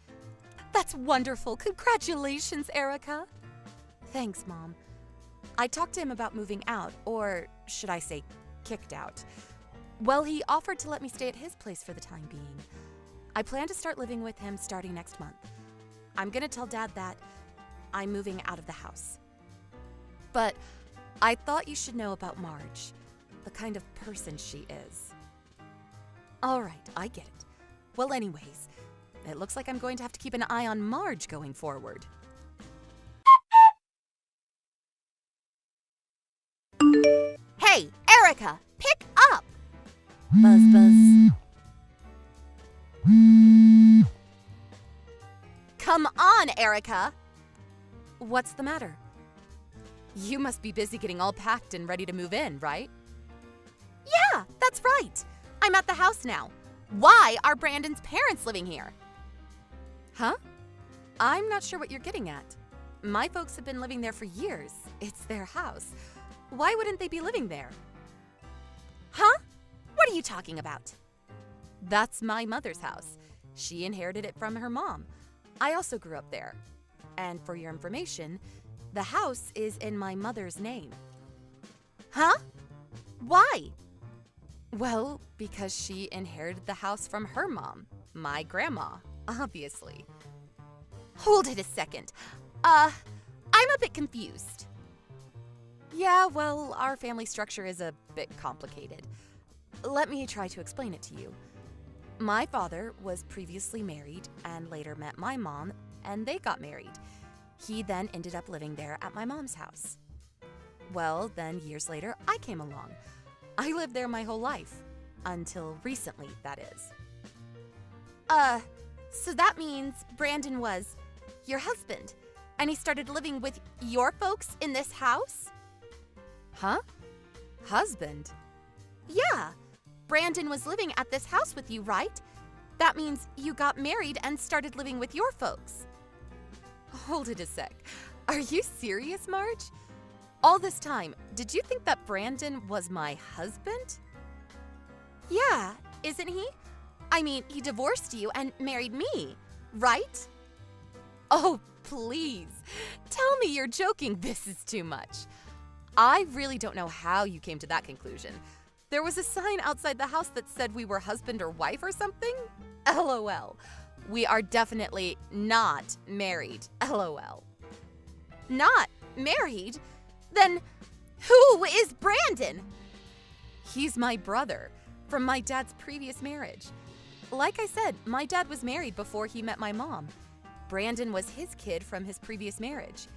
That's wonderful. Congratulations, Erica. Thanks, Mom. I talked to him about moving out, or should I say, kicked out. Well, he offered to let me stay at his place for the time being. I plan to start living with him starting next month. I'm gonna tell Dad that I'm moving out of the house. But I thought you should know about Marge, the kind of person she is. All right, I get it. Well, anyways, it looks like I'm going to have to keep an eye on Marge going forward. Hey, Erica, pick up! Buzz, buzz. Come on, Erica! What's the matter? You must be busy getting all packed and ready to move in, right? Yeah, that's right. I'm at the house now. Why are Brandon's parents living here? Huh? I'm not sure what you're getting at. My folks have been living there for years. It's their house. Why wouldn't they be living there? Huh? What are you talking about? That's my mother's house. She inherited it from her mom. I also grew up there. And for your information, the house is in my mother's name. Huh? Why? Well, because she inherited the house from her mom, my grandma, obviously. Hold it a second. I'm a bit confused. Yeah, well, our family structure is a bit complicated. Let me try to explain it to you. My father was previously married and later met my mom, and they got married. He then ended up living there at my mom's house. Well, then years later, I came along. I lived there my whole life. Until recently, that is. So that means Brandon was your husband, and he started living with your folks in this house? Huh? Husband? Yeah. Brandon was living at this house with you, right? That means you got married and started living with your folks. Hold it a sec. Are you serious, Marge? All this time, did you think that Brandon was my husband? Yeah, isn't he? I mean, he divorced you and married me, right? Oh, please. Tell me you're joking. This is too much. I really don't know how you came to that conclusion. There was a sign outside the house that said we were husband or wife or something? LOL. We are definitely not married. LOL. Not married? Then who is Brandon? He's my brother from my dad's previous marriage. Like I said, my dad was married before he met my mom. Brandon was his kid from his previous marriage.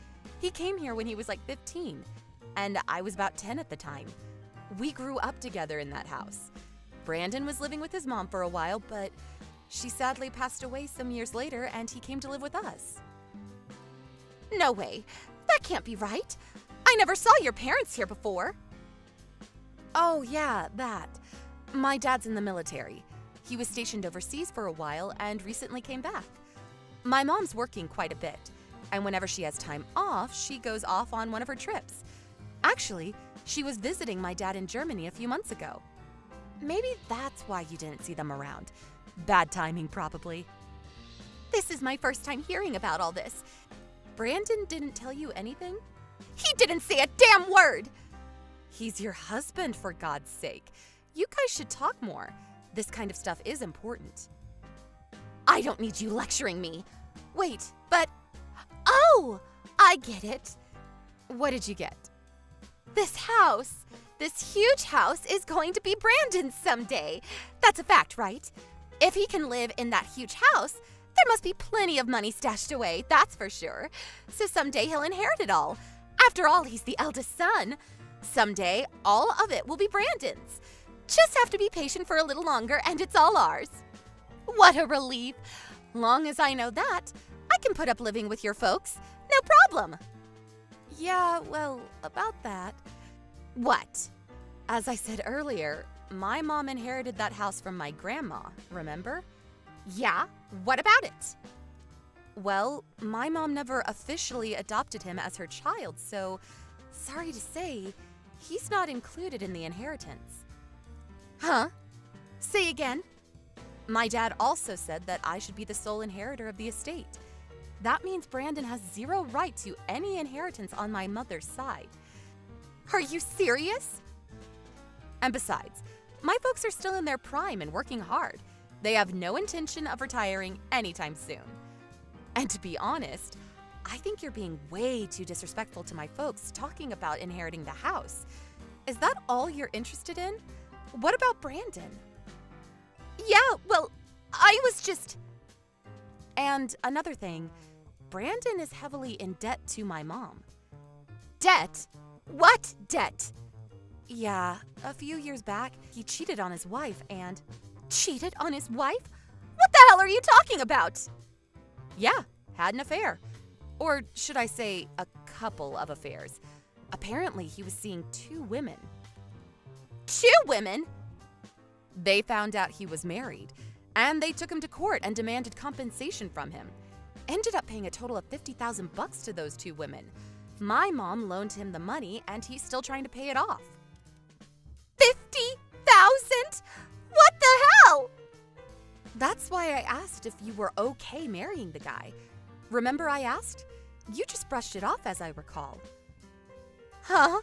He came here when he was like 15, and I was about 10 at the time. We grew up together in that house. Brandon was living with his mom for a while, but she sadly passed away some years later, and he came to live with us. No way. That can't be right. I never saw your parents here before. Oh, yeah, that. My dad's in the military. He was stationed overseas for a while and recently came back. My mom's working quite a bit, and whenever she has time off, she goes off on one of her trips. Actually, she was visiting my dad in Germany a few months ago. Maybe that's why you didn't see them around. Bad timing, probably. This is my first time hearing about all this. Brandon didn't tell you anything? He didn't say a damn word! He's your husband, for God's sake. You guys should talk more. This kind of stuff is important. I don't need you lecturing me. Wait, but... Oh! I get it. What did you get? This house, this huge house, is going to be Brandon's someday. That's a fact, right? If he can live in that huge house, there must be plenty of money stashed away, that's for sure. So someday he'll inherit it all. After all, he's the eldest son. Someday, all of it will be Brandon's. Just have to be patient for a little longer and it's all ours. What a relief. Long as I know that, I can put up living with your folks. No problem. Yeah, well, about that. What? As I said earlier, my mom inherited that house from my grandma, remember? Yeah, what about it? Well, my mom never officially adopted him as her child, so sorry to say, he's not included in the inheritance. Huh? Say again? My dad also said that I should be the sole inheritor of the estate. That means Brandon has zero right to any inheritance on my mother's side. Are you serious? And besides, my folks are still in their prime and working hard. They have no intention of retiring anytime soon. And to be honest, I think you're being way too disrespectful to my folks talking about inheriting the house. Is that all you're interested in? What about Brandon? Yeah, well, I was just... And another thing, Brandon is heavily in debt to my mom. Debt? What debt? Yeah, a few years back, he cheated on his wife and... Cheated on his wife? What the hell are you talking about? Yeah, had an affair. Or should I say, a couple of affairs. Apparently, he was seeing 2 women. 2 women? They found out he was married, and they took him to court and demanded compensation from him. Ended up paying a total of $50,000 to those 2 women. My mom loaned him the money, and he's still trying to pay it off. 50,000? What the hell? That's why I asked if you were okay marrying the guy. Remember I asked? You just brushed it off, as I recall. Huh?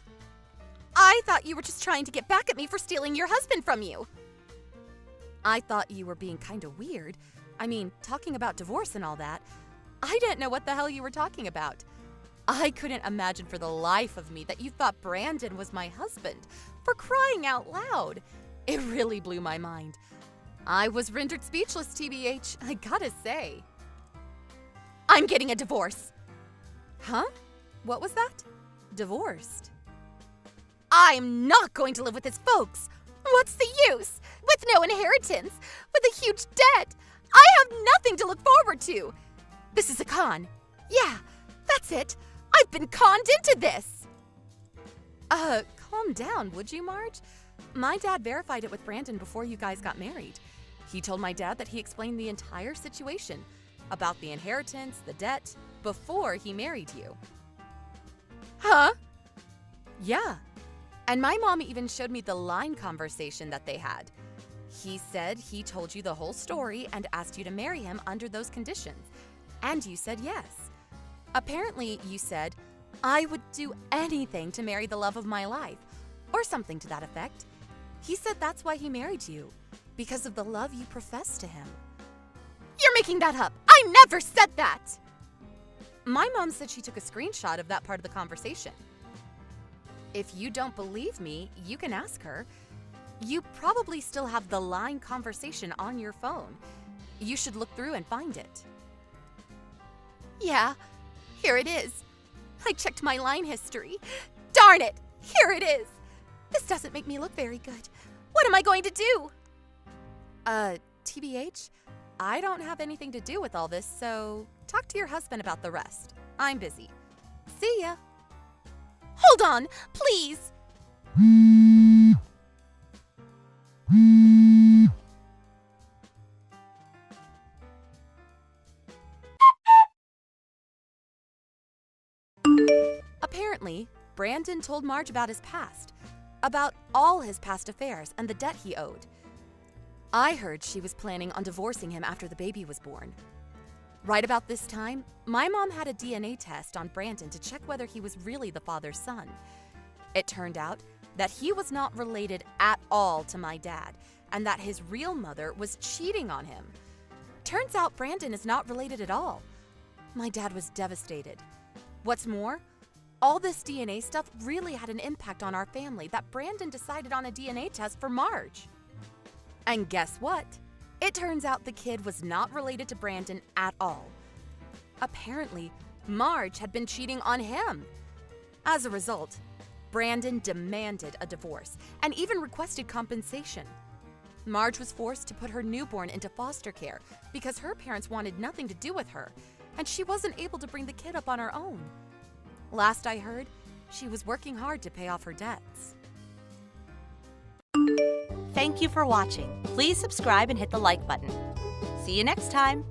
I thought you were just trying to get back at me for stealing your husband from you. I thought you were being kind of weird. I mean, talking about divorce and all that. I didn't know what the hell you were talking about. I couldn't imagine for the life of me that you thought Brandon was my husband. For crying out loud. It really blew my mind. I was rendered speechless, TBH, I gotta say. I'm getting a divorce. Huh? What was that? Divorced. I'm not going to live with his folks. What's the use? With no inheritance, with a huge debt, I have nothing to look forward to. This is a con. Yeah, that's it. I've been conned into this. Calm down, would you, Marge? My dad verified it with Brandon before you guys got married. He told my dad that he explained the entire situation about the inheritance, the debt, before he married you. Huh? Yeah. And my mom even showed me the line conversation that they had. He said he told you the whole story and asked you to marry him under those conditions. And you said yes. Apparently, you said, I would do anything to marry the love of my life, or something to that effect. He said that's why he married you, because of the love you profess to him. You're making that up. I never said that. My mom said she took a screenshot of that part of the conversation. If you don't believe me, you can ask her. You probably still have the line conversation on your phone. You should look through and find it. Yeah, here it is. I checked my line history. Darn it! Here it is! This doesn't make me look very good. What am I going to do? TBH, I don't have anything to do with all this, so talk to your husband about the rest. I'm busy. See ya. Hold on, please! Apparently, Brandon told Marge about his past, about all his past affairs and the debt he owed. I heard she was planning on divorcing him after the baby was born. Right about this time, my mom had a DNA test on Brandon to check whether he was really the father's son. It turned out that he was not related at all to my dad, and that his real mother was cheating on him. Turns out Brandon is not related at all. My dad was devastated. What's more, all this DNA stuff really had an impact on our family that Brandon decided on a DNA test for Marge. And guess what? It turns out the kid was not related to Brandon at all. Apparently, Marge had been cheating on him. As a result, Brandon demanded a divorce and even requested compensation. Marge was forced to put her newborn into foster care because her parents wanted nothing to do with her, and she wasn't able to bring the kid up on her own. Last I heard, she was working hard to pay off her debts. Thank you for watching. Please subscribe and hit the like button. See you next time.